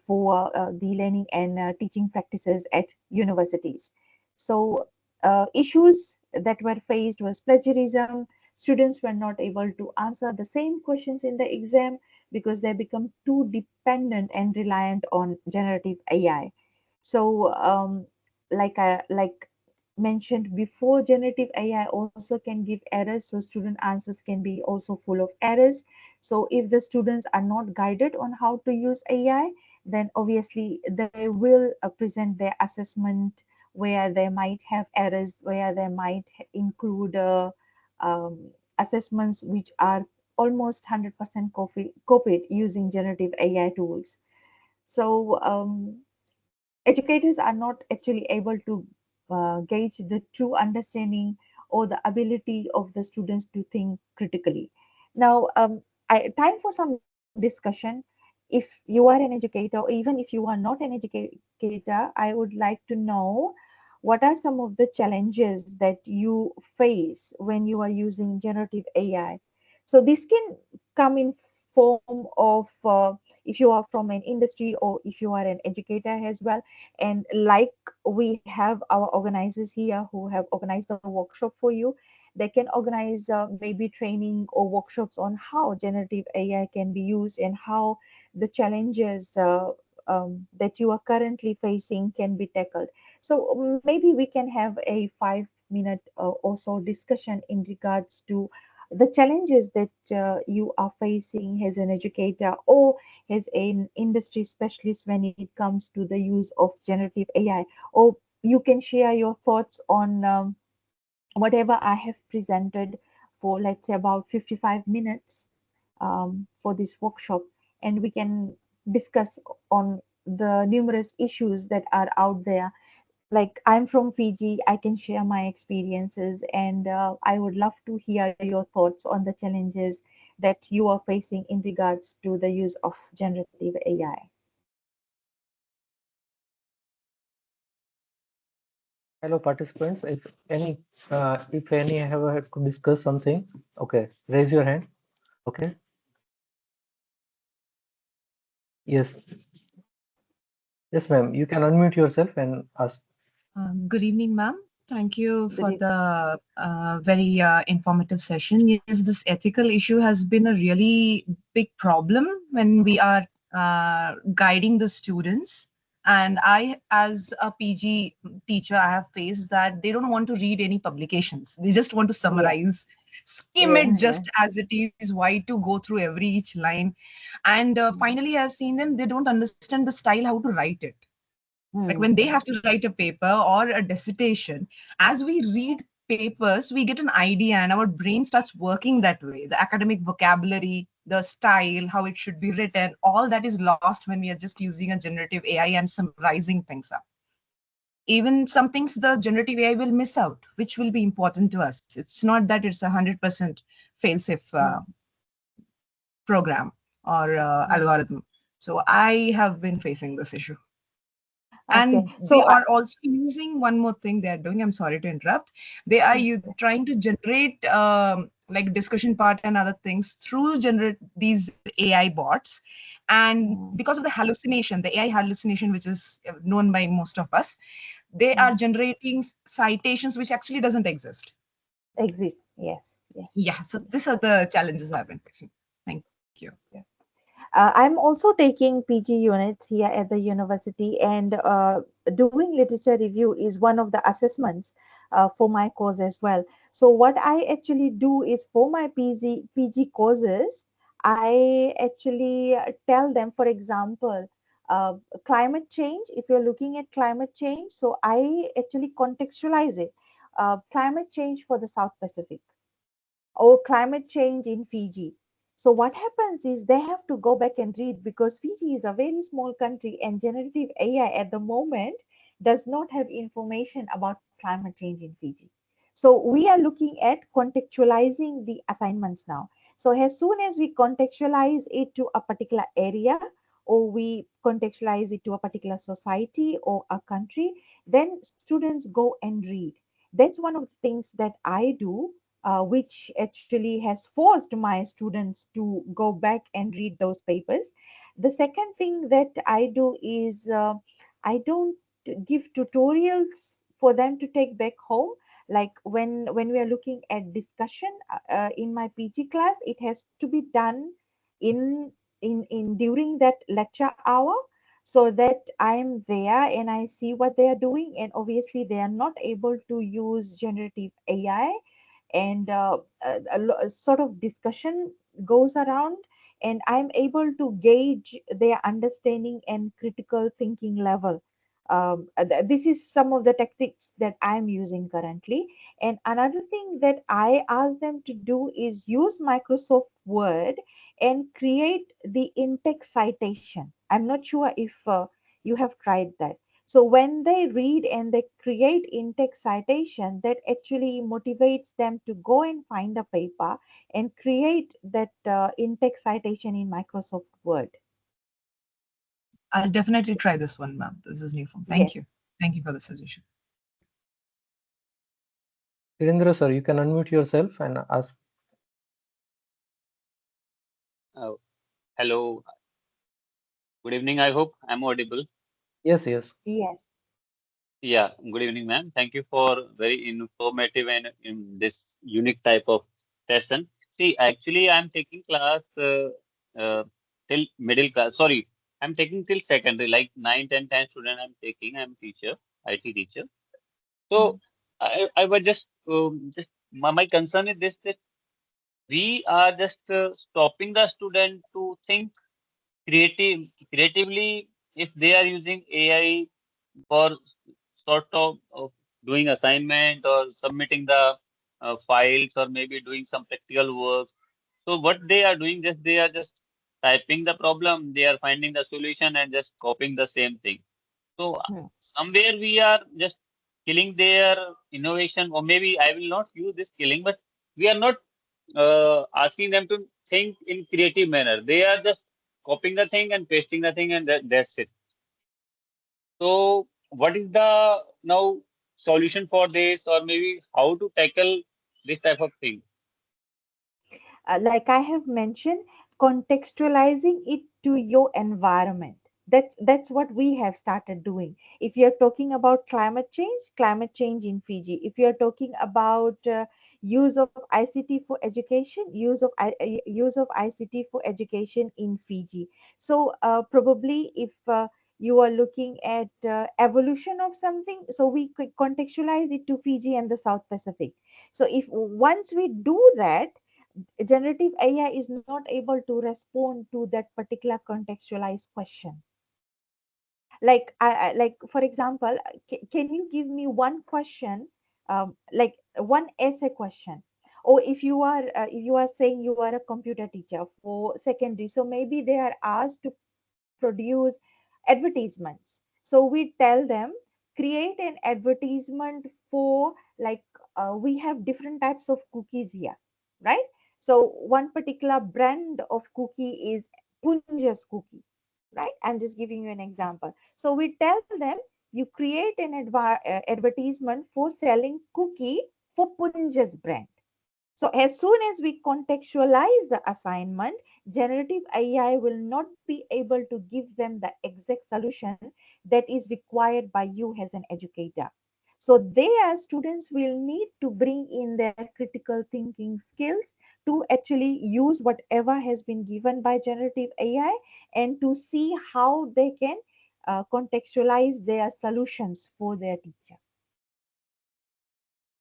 for the learning and teaching practices at universities. So issues that were faced was plagiarism. Students were not able to answer the same questions in the exam because they become too dependent and reliant on generative AI. So like mentioned before, generative AI also can give errors, so student answers can be also full of errors. So if the students are not guided on how to use AI, then obviously they will present their assessment where they might have errors, where they might include assessments which are almost 100% copied using generative AI tools. So educators are not actually able to gauge the true understanding or the ability of the students to think critically. Now, time for some discussion. If you are an educator, or even if you are not an educator, I would like to know what are some of the challenges that you face when you are using generative AI. So this can come in form of if you are from an industry or if you are an educator as well. And like we have our organizers here who have organized the workshop for you, they can organize maybe training or workshops on how generative AI can be used and how the challenges that you are currently facing can be tackled. So maybe we can have a 5 minute or so discussion in regards to the challenges that you are facing as an educator or as an industry specialist when it comes to the use of generative AI. Or you can share your thoughts on whatever I have presented for, let's say, about 55 minutes for this workshop, and we can discuss on the numerous issues that are out there. Like, I'm from Fiji, I can share my experiences, and I would love to hear your thoughts on the challenges that you are facing in regards to the use of generative AI. Hello, participants. If any have to discuss something, okay, raise your hand. Okay. Yes. Yes, ma'am. You can unmute yourself and ask. Good evening, ma'am. Thank you Good for evening. the very informative session. Yes, this ethical issue has been a really big problem when we are guiding the students. And I, as a PG teacher, I have faced that they don't want to read any publications. They just want to Yeah, summarize, skim it yeah, just as it is, why to go through every each line. And finally, I've seen them, they don't understand the style, how to write it, like when they mm, have to write a paper or a dissertation. As we read papers, we get an idea and our brain starts working that way. The academic vocabulary, the style, how it should be written, all that is lost when we are just using a generative AI and summarizing things up. Even some things the generative AI will miss out, which will be important to us. It's not that it's 100% fail-safe mm, program or mm. algorithm. So I have been facing this issue. Okay, And they so are also using one more thing they are doing. I'm sorry to interrupt. They are trying to generate like discussion part and other things through generate these AI bots. And mm, because of the hallucination, the AI hallucination, which is known by most of us, they are mm, generating citations which actually doesn't exist. exist. Yes, yes. Yeah. So these are the challenges I've been facing. Thank you. Yeah. I'm also taking PG units here at the university, and doing literature review is one of the assessments for my course as well. So, what I actually do is for my PG courses, I actually tell them, for example, climate change. If you're looking at climate change, so I actually contextualize it. Climate change for the South Pacific or climate change in Fiji. So what happens is they have to go back and read because Fiji is a very small country and generative AI at the moment does not have information about climate change in Fiji. So we are looking at contextualizing the assignments now. So as soon as we contextualize it to a particular area or we contextualize it to a particular society or a country, then students go and read. That's one of the things that I do, which actually has forced my students to go back and read those papers. The second thing that I do is I don't give tutorials for them to take back home. Like when we are looking at discussion in my PG class, it has to be done in in during that lecture hour. so that I'm there and I see what they are doing. And obviously, they are not able to use generative AI, and a sort of discussion goes around, and I'm able to gauge their understanding and critical thinking level. This is some of the tactics that I'm using currently. And another thing that I ask them to do is use Microsoft Word and create the in-text citation. I'm not sure if you have tried that. So when they read and they create in-text citation, that actually motivates them to go and find a paper and create that in-text citation in Microsoft Word. I'll definitely try this one, ma'am. This is new form. Yes. Thank you. Thank you for the suggestion. Virendra sir, you can unmute yourself and ask. Uh, Hello, good evening. I hope I'm audible. Yes, yes. Yes. Yeah, good evening, ma'am. Thank you for very informative and in this unique type of session. See, actually, I'm taking class uh, till middle class. Sorry, I'm taking till secondary, like 9, 10, 10 student I'm taking. I'm teacher, IT teacher. So Mm. I was just my concern is this that we are just stopping the student to think creatively if they are using AI for sort of doing assignment or submitting the files or maybe doing some practical work. So what they are doing, just they are just typing the problem, they are finding the solution and just copying the same thing. So Mm. somewhere we are just killing their innovation, or maybe I will not use this killing, but we are not asking them to think in creative manner. They are just copying the thing and pasting the thing, and that's it. So, what is the now solution for this, or maybe how to tackle this type of thing? Like I have mentioned, contextualizing it to your environment. That's what we have started doing. If you're talking about climate change in Fiji. If you're talking about use of ICT for education, use of ICT for education in Fiji. So probably if you are looking at evolution of something, so we could contextualize it to Fiji and the South Pacific. So if once we do that, generative AI is not able to respond to that particular contextualized question. Like for example, can you give me one question, like one essay question? Or if you are saying you are a computer teacher for secondary, so maybe they are asked to produce advertisements. So we tell them, create an advertisement for, like, we have different types of cookies here, right? So one particular brand of cookie is Punja's cookie, right? I'm just giving you an example. So we tell them, you create an advertisement for selling cookie for Punja's brand. So as soon as we contextualize the assignment, generative AI will not be able to give them the exact solution that is required by you as an educator. So they, as students, will need to bring in their critical thinking skills to actually use whatever has been given by generative AI, and to see how they can contextualize their solutions for their teacher.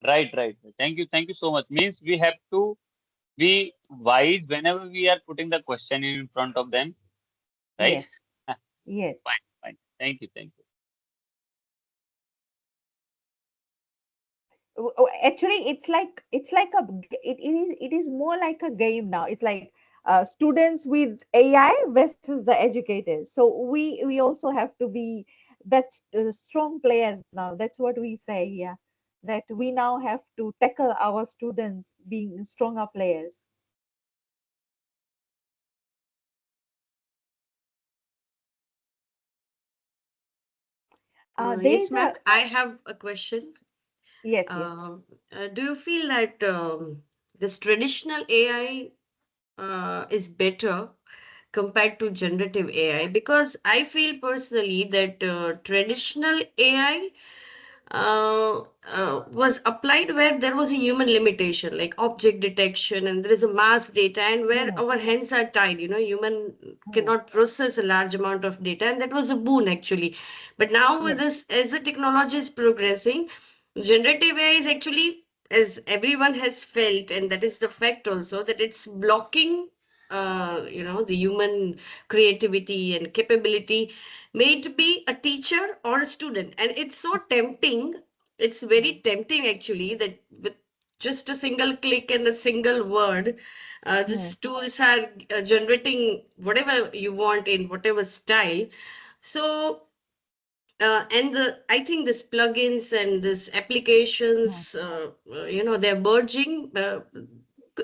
Right, right. Thank you so much. Means we have to be wise whenever we are putting the question in front of them, right? Yes, yes. Fine, fine. Thank you. Actually, it is more like a game now. It's like students with AI versus the educators. So we also have to be that strong players now. That's what we say here, that we now have to tackle our students being stronger players. There Yes, is ma'am. a I have a question. Yes, yes. Um, do you feel that this traditional AI is better compared to generative AI? Because I feel personally that traditional AI was applied where there was a human limitation, like object detection, and there is a mass data, and where Hmm, our hands are tied. Human hmm, cannot process a large amount of data, and that was a boon actually. But now with yes. this, as the technology is progressing, generative AI is actually, as everyone has felt, and that is the fact also, that it's blocking the human creativity and capability, may it be a teacher or a student. And it's so tempting, it's very Hmm, tempting actually, that with just a single click and a single word, hmm, these tools are generating whatever you want in whatever style. So and I think this plugins and this hmm, applications, they're merging.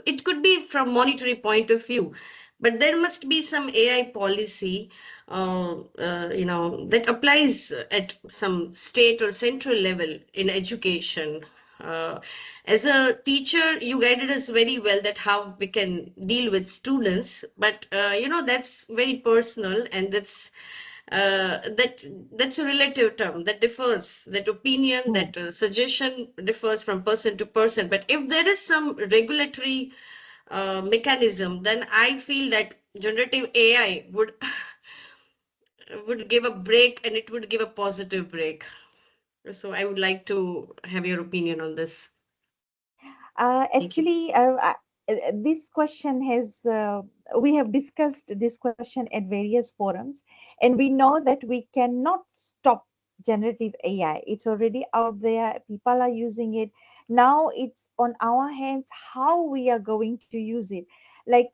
It could be from monetary point of view, but there must be some AI policy, that applies at some state or central level in education. Uh, as a teacher, you guided us very well that how we can deal with students, but that's very personal, and that's a relative term that differs, that opinion, hmm. that suggestion differs from person to person. But if there is some regulatory mechanism, then I feel that generative AI would give a break, and it would give a positive break. So I would like to have your opinion on this. Thank you. Actually, this question has, we have discussed this question at various forums, and we know that we cannot stop generative AI. It's already out there, people are using it. Now it's on our hands how we are going to use it. Like,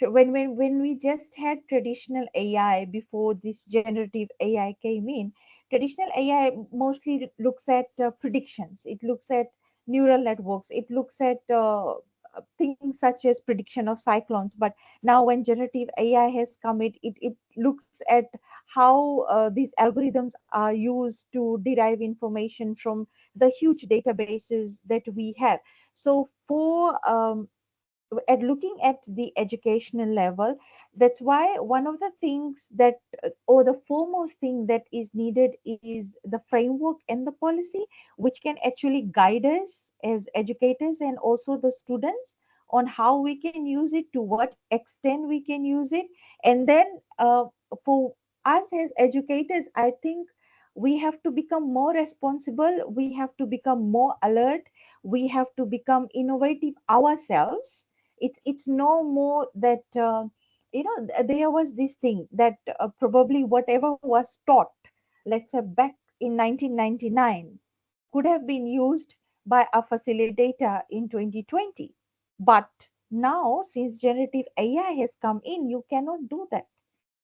when we just had traditional AI before this generative AI came in, traditional AI mostly looks at predictions, it looks at neural networks, it looks at things such as prediction of cyclones. But now when generative AI has come, it looks at how these algorithms are used to derive information from the huge databases that we have. So for at looking at the educational level, that's why one of the things that or the foremost thing that is needed is the framework and the policy, which can actually guide us as educators and also the students on how we can use it, to what extent we can use it. And then for us as educators, I think we have to become more responsible, we have to become more alert, we have to become innovative ourselves. It's no more that there was this thing that probably whatever was taught, let's say back in 1999, could have been used by a facilitator in 2020. But now, since generative AI has come in, you cannot do that.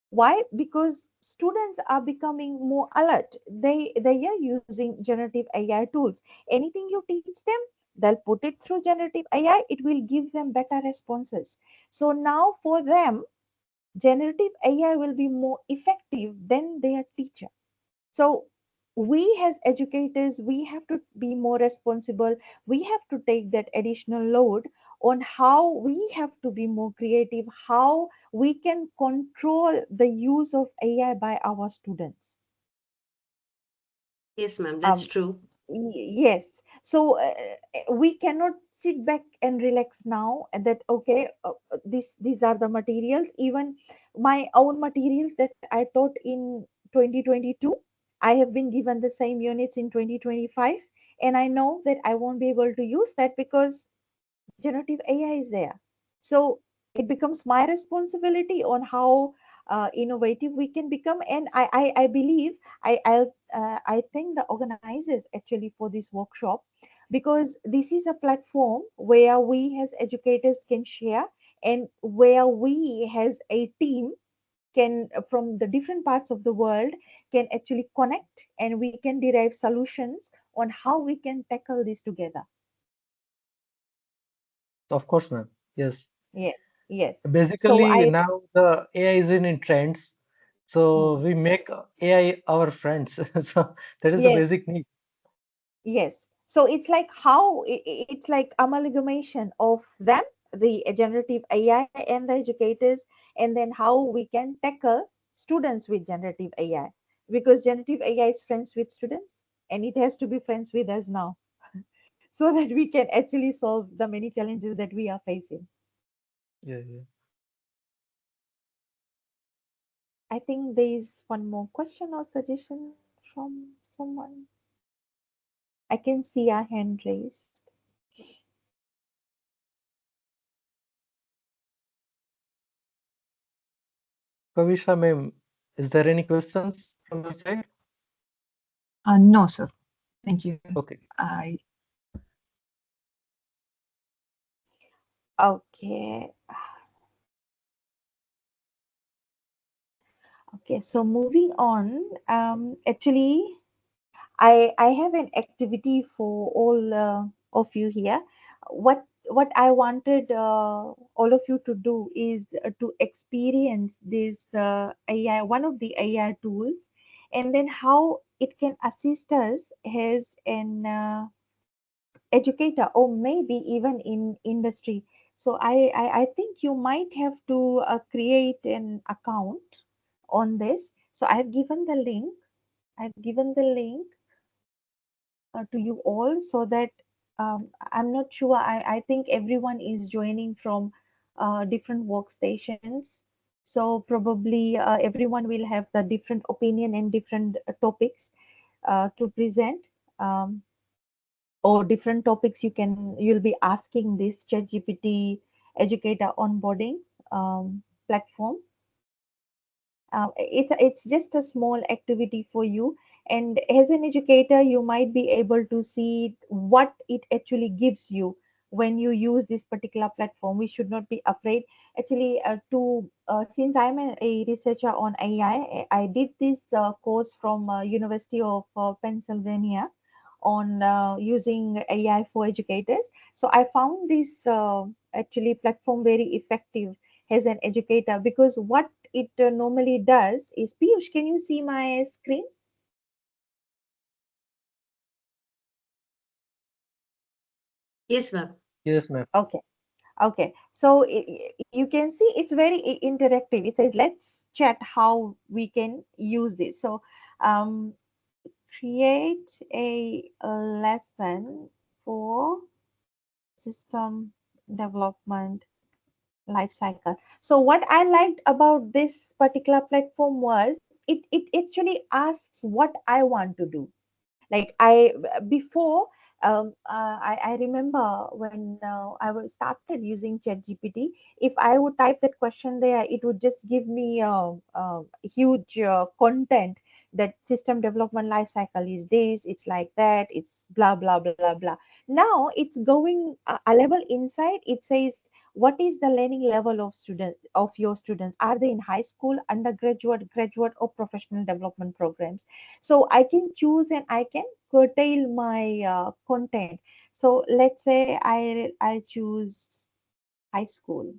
Why? Because students are becoming more alert. They are using generative AI tools. Anything you teach them, they'll put it through generative AI. It will give them better responses. So now for them, generative AI will be more effective than their teacher. So we as educators, we have to be more responsible. We have to take that additional load on how we have to be more creative, how we can control the use of AI by our students. Yes, ma'am, that's Um, true. yes. So we cannot sit back and relax now and that okay, these are the materials. Even my own materials that I taught in 2022, I have been given the same units in 2025, and I know that I won't be able to use that because generative AI is there. So it becomes my responsibility on how innovative we can become. And I believe I thank the organizers actually for this workshop, because this is a platform where we as educators can share, and where we as a team can from the different parts of the world can actually connect, and we can derive solutions on how we can tackle this together. Yes, of course, ma'am. Yes. Yes, yes. So Basically, I now the AI is in trends, so hmm, we make AI our friends. So that is the yes, basic need. yes. So it's like how it's like amalgamation of them, the generative AI and the educators, and then how we can tackle students with generative AI, because generative AI is friends with students. and it has to be friends with us now, so that we can actually solve the many challenges that we are facing. Yeah, yeah. I think there is one more question or suggestion from someone. I can see a hand raised. Kavisha, ma'am, is there any questions from your side? No, sir. Thank you. Okay. I Okay. Okay, so moving on. Actually, I have an activity for all of you here. What I wanted all of you to do is to experience this AI, one of the AI tools, and then how it can assist us as an educator or maybe even in industry. So I think you might have to create an account on this. So I've given the link. I've given the link to you all so that I'm not sure. I think everyone is joining from different workstations. So probably everyone will have the different opinion and different topics to present. Um, or different topics you'll be asking this ChatGPT educator onboarding platform. It's just a small activity for you, and as an educator you might be able to see what it actually gives you when you use this particular platform. We should not be afraid. Actually, to since I'm a researcher on AI, I did this course from University of Pennsylvania on using AI for educators. So I found this actually platform very effective as an educator, because what it normally does is, Piyush, can you see my screen? Yes, ma'am. Yes, ma'am. Okay. Okay. So you can see it's very interactive. It says, let's chat how we can use this. So um, create a lesson for system development life cycle. So what I liked about this particular platform was it actually asks what I want to do. Like I before I remember when I was started using ChatGPT. If I would type that question there, it would just give me huge content that system development life cycle is this, it's like that, it's blah blah blah blah. Now it's going a level inside. It says, what is the learning level of student of your students? Are they in high school, undergraduate, graduate, or professional development programs? So I can choose and I can curtail my content. So let's say I choose high school,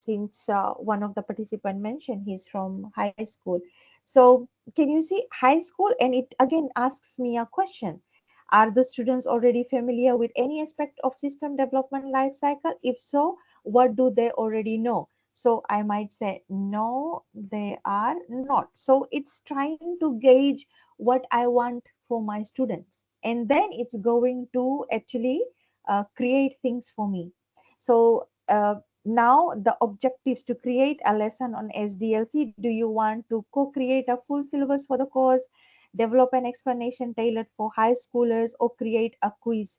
since one of the participant mentioned he's from high school. So can you see high school, and it again asks me a question: are the students already familiar with any aspect of system development life cycle? If so, what do they already know? So I might say no, they are not. So it's trying to gauge what I want for my students, and then it's going to actually create things for me. So now the objectives: to create a lesson on SDLC. Do you want to co-create a full syllabus for the course, develop an explanation tailored for high schoolers, or create a quiz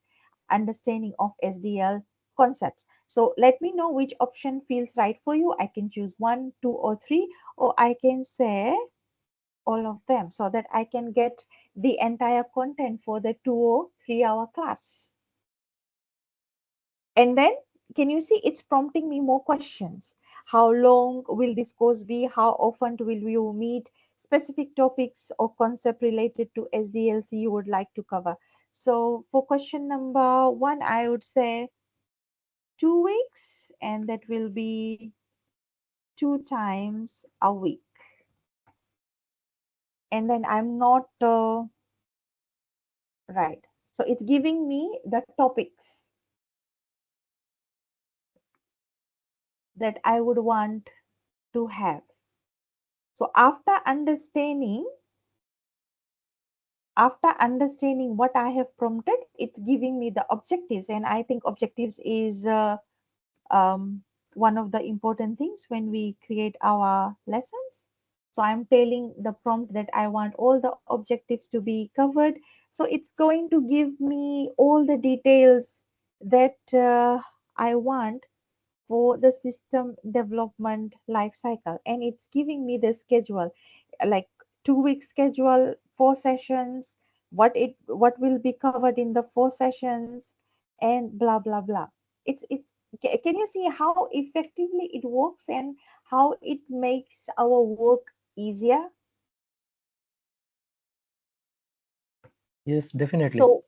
understanding of SDL concepts? So let me know which option feels right for you. I can choose one, two, or three, or I can say all of them, so that I can get the entire content for the 2 or 3 hour class. And then, can you see it's prompting me more questions? How long will this course be? How often will you meet? Specific topics or concept related to SDLC you would like to cover. So for question number one, I would say 2 weeks, and that will be 2 times a week. And then I'm not right. So it's giving me the topics that I would want to have. So after understanding after understanding what I have prompted, it's giving me the objectives. And I think objectives is um, one of the important things when we create our lessons. So I'm telling the prompt that I want all the objectives to be covered. So it's going to give me all the details that I want for the system development life cycle, and it's giving me the schedule, like 2 week schedule, 4 sessions, what will be covered in the 4 sessions, and blah blah blah. It's can you see how effectively it works and how it makes our work easier? Yes, definitely. So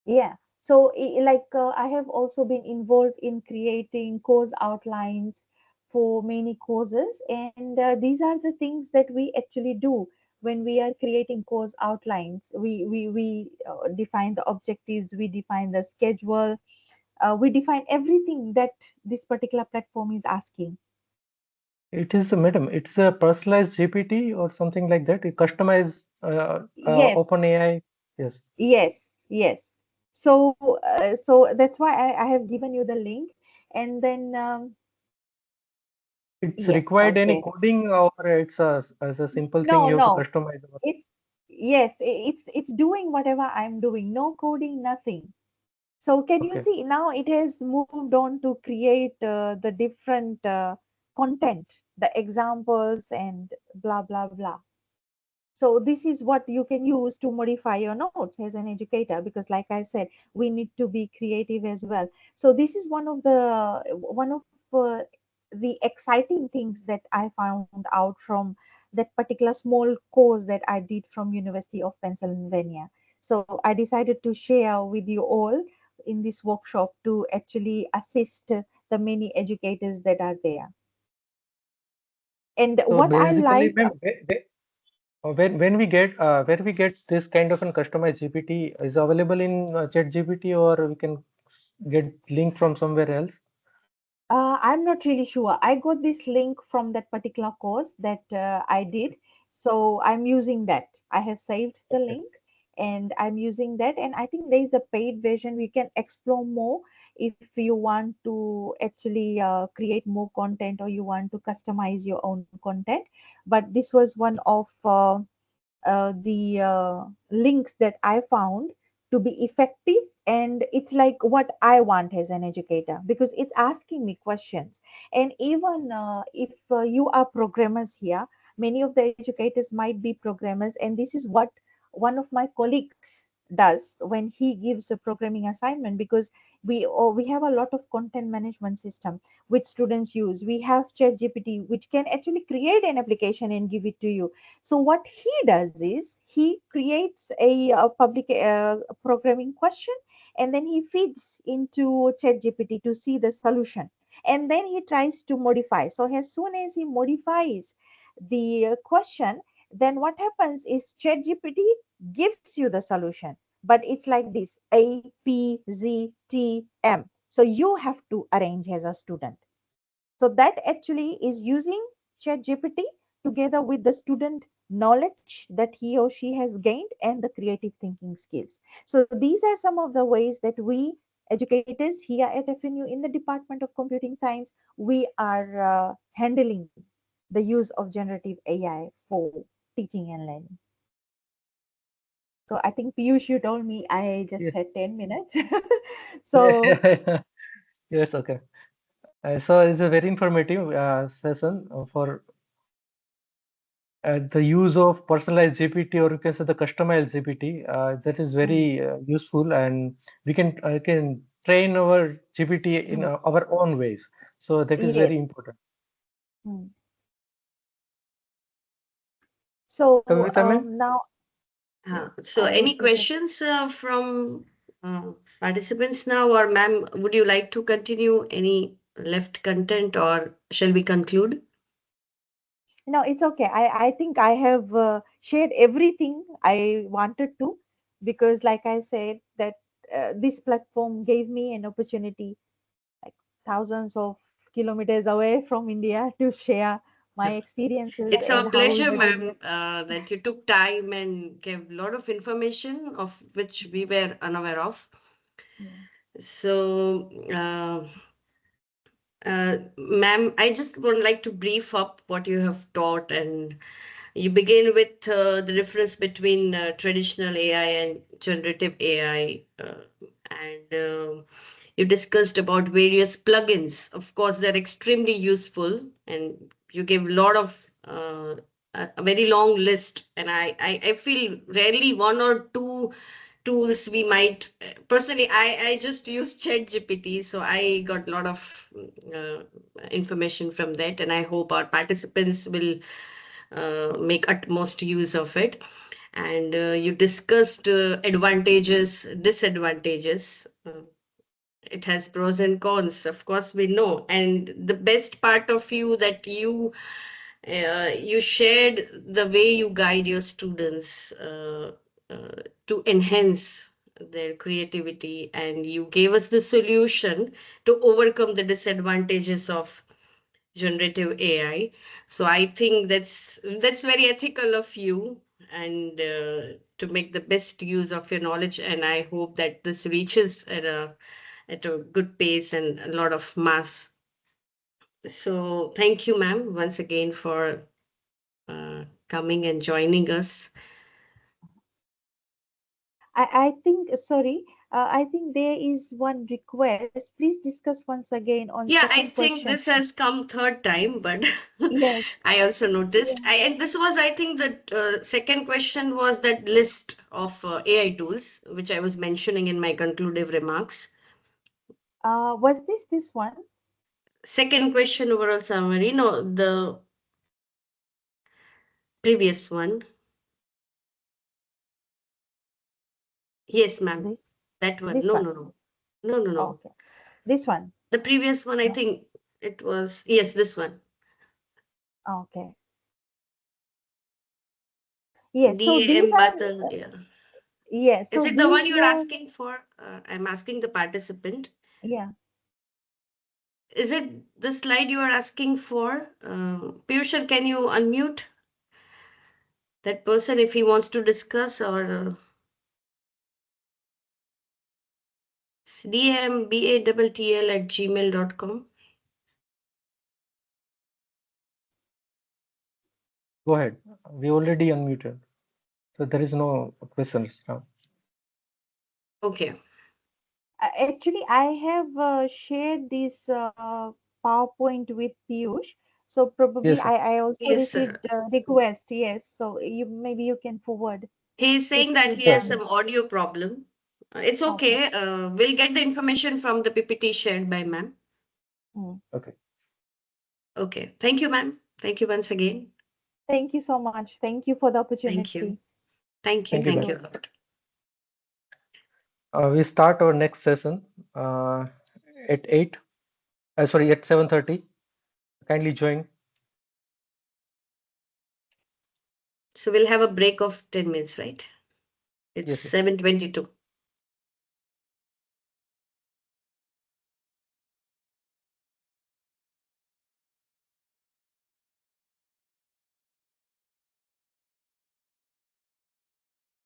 yeah. So, I have also been involved in creating course outlines for many courses, and these are the things that we actually do when we are creating course outlines. We define the objectives, we define the schedule, we define everything that this particular platform is asking. It is, madam, it's a personalized GPT or something like that. You customize Yes, OpenAI. Yes, yes. So that's why I have given you the link, and then it's yes, required any okay. coding or it's as a simple thing No, you have to no. customize. It's yes, it's doing whatever I'm doing. No coding, nothing. So can you Okay. see now it has moved on to create the different content, the examples and blah blah blah. So this is what you can use to modify your notes as an educator, because like I said, we need to be creative as well. So this is one of the exciting things that I found out from that particular small course that I did from University of Pennsylvania. So I decided to share with you all in this workshop to actually assist the many educators that are there. And So what I basically, like, ma'am, when we get this kind of an customized GPT is available in Chat GPT, or we can get link from somewhere else. I'm not really sure. I got this link from that particular course that I did. So I'm using that. I have saved the Okay. link and I'm using that. And I think there is a paid version. We can explore more if you want to actually create more content or you want to customize your own content. But this was one of the links that I found to be effective. And it's like what I want as an educator because it's asking me questions. And even if you are programmers here, many of the educators might be programmers. And this is what one of my colleagues does when he gives a programming assignment, because we have a lot of content management system which students use. We have chat gpt which can actually create an application and give it to you. So what he does is he creates a public programming question, and then he feeds into ChatGPT to see the solution, and then he tries to modify. So as soon as he modifies the question, then what happens is ChatGPT gives you the solution, but it's like this: APZTM. So you have to arrange as a student. So that actually is using ChatGPT together with the student knowledge that he or she has gained and the creative thinking skills. So these are some of the ways that we educators here at FNU in the Department of Computing Science, we are handling the use of generative AI for teaching and learning. So I think Piyush, you told me I just Yes. had 10 minutes. Yes. So Yes. Okay. So it's a very informative session for the use of personalized GPT, or you can say the customized GPT. That is mm, very useful, and we can train our GPT in mm, our own ways. So that is very yes. important. Mm. So Kavita ma'am? now So, I any would say, questions from participants now, or ma'am, would you like to continue any left content, or shall we conclude? no, it's okay. I think I have shared everything I wanted to, because, like I said, that this platform gave me an opportunity, like thousands of kilometers away from India, to share my experiences It's and our how we pleasure, were doing ma'am, it. that you took time and gave a lot of information of which we were unaware of. Yeah. So, ma'am, I just would like to brief up what you have taught, and you begin with the difference between traditional AI and generative AI, and you discussed about various plugins. Of course, they're extremely useful, and you gave a lot of a very long list. And I feel rarely one or two tools we might personally. I just use ChatGPT, so I got a lot of information from that, and I hope our participants will make utmost use of it. And you discussed advantages, disadvantages. It has pros and cons, of course, we know. And the best part of you that you shared the way you guide your students to enhance their creativity, and you gave us the solution to overcome the disadvantages of generative AI. So I think that's very ethical of you, and to make the best use of your knowledge. And I hope that this reaches at a good pace and a lot of mass. So thank you, ma'am, once again for coming and joining us. I think, sorry, I think there is one request. Please discuss once again on Yeah, second I think question. this has come third time, but Yes, I also noticed. yeah. And this was, I think, the second question was that list of AI tools, which I was mentioning in my conclusive remarks. Was this one? Second question, overall summary. No, the previous one. Yes, ma'am. This That one. this No, one. no, no. No, no, no. Okay, this one. The previous one, I No. think it was, yes, this one. Okay. Yes. So these DAM are Batal. Yeah. yes. Is So it the one these you're were asking for? I'm asking the participant. yeah. Is it the slide you are asking for? Piyush, can you unmute that person if he wants to discuss, or dmbatl@gmail.com? Go ahead. We already unmuted, so there is no questions now. Okay. Actually, I have shared this PowerPoint with Piyush. So probably Yes, sir. I also Yes, sir. received a request. Yes. So you maybe you can forward He's it saying that to he has them. some audio problem. It's Okay. okay. We'll get the information from the PPT shared by ma'am. Mm. Okay. Okay. Thank you, ma'am. Thank you once again. Thank you so much. Thank you for the Thank opportunity. you. Thank you. Thank you, Thank Thank ma'am. you you. a lot. We start our next session uh, at 8. Sorry, at 7:30. Kindly join. So we'll have a break of 10 minutes, right? It's Yes, yes. 7:22.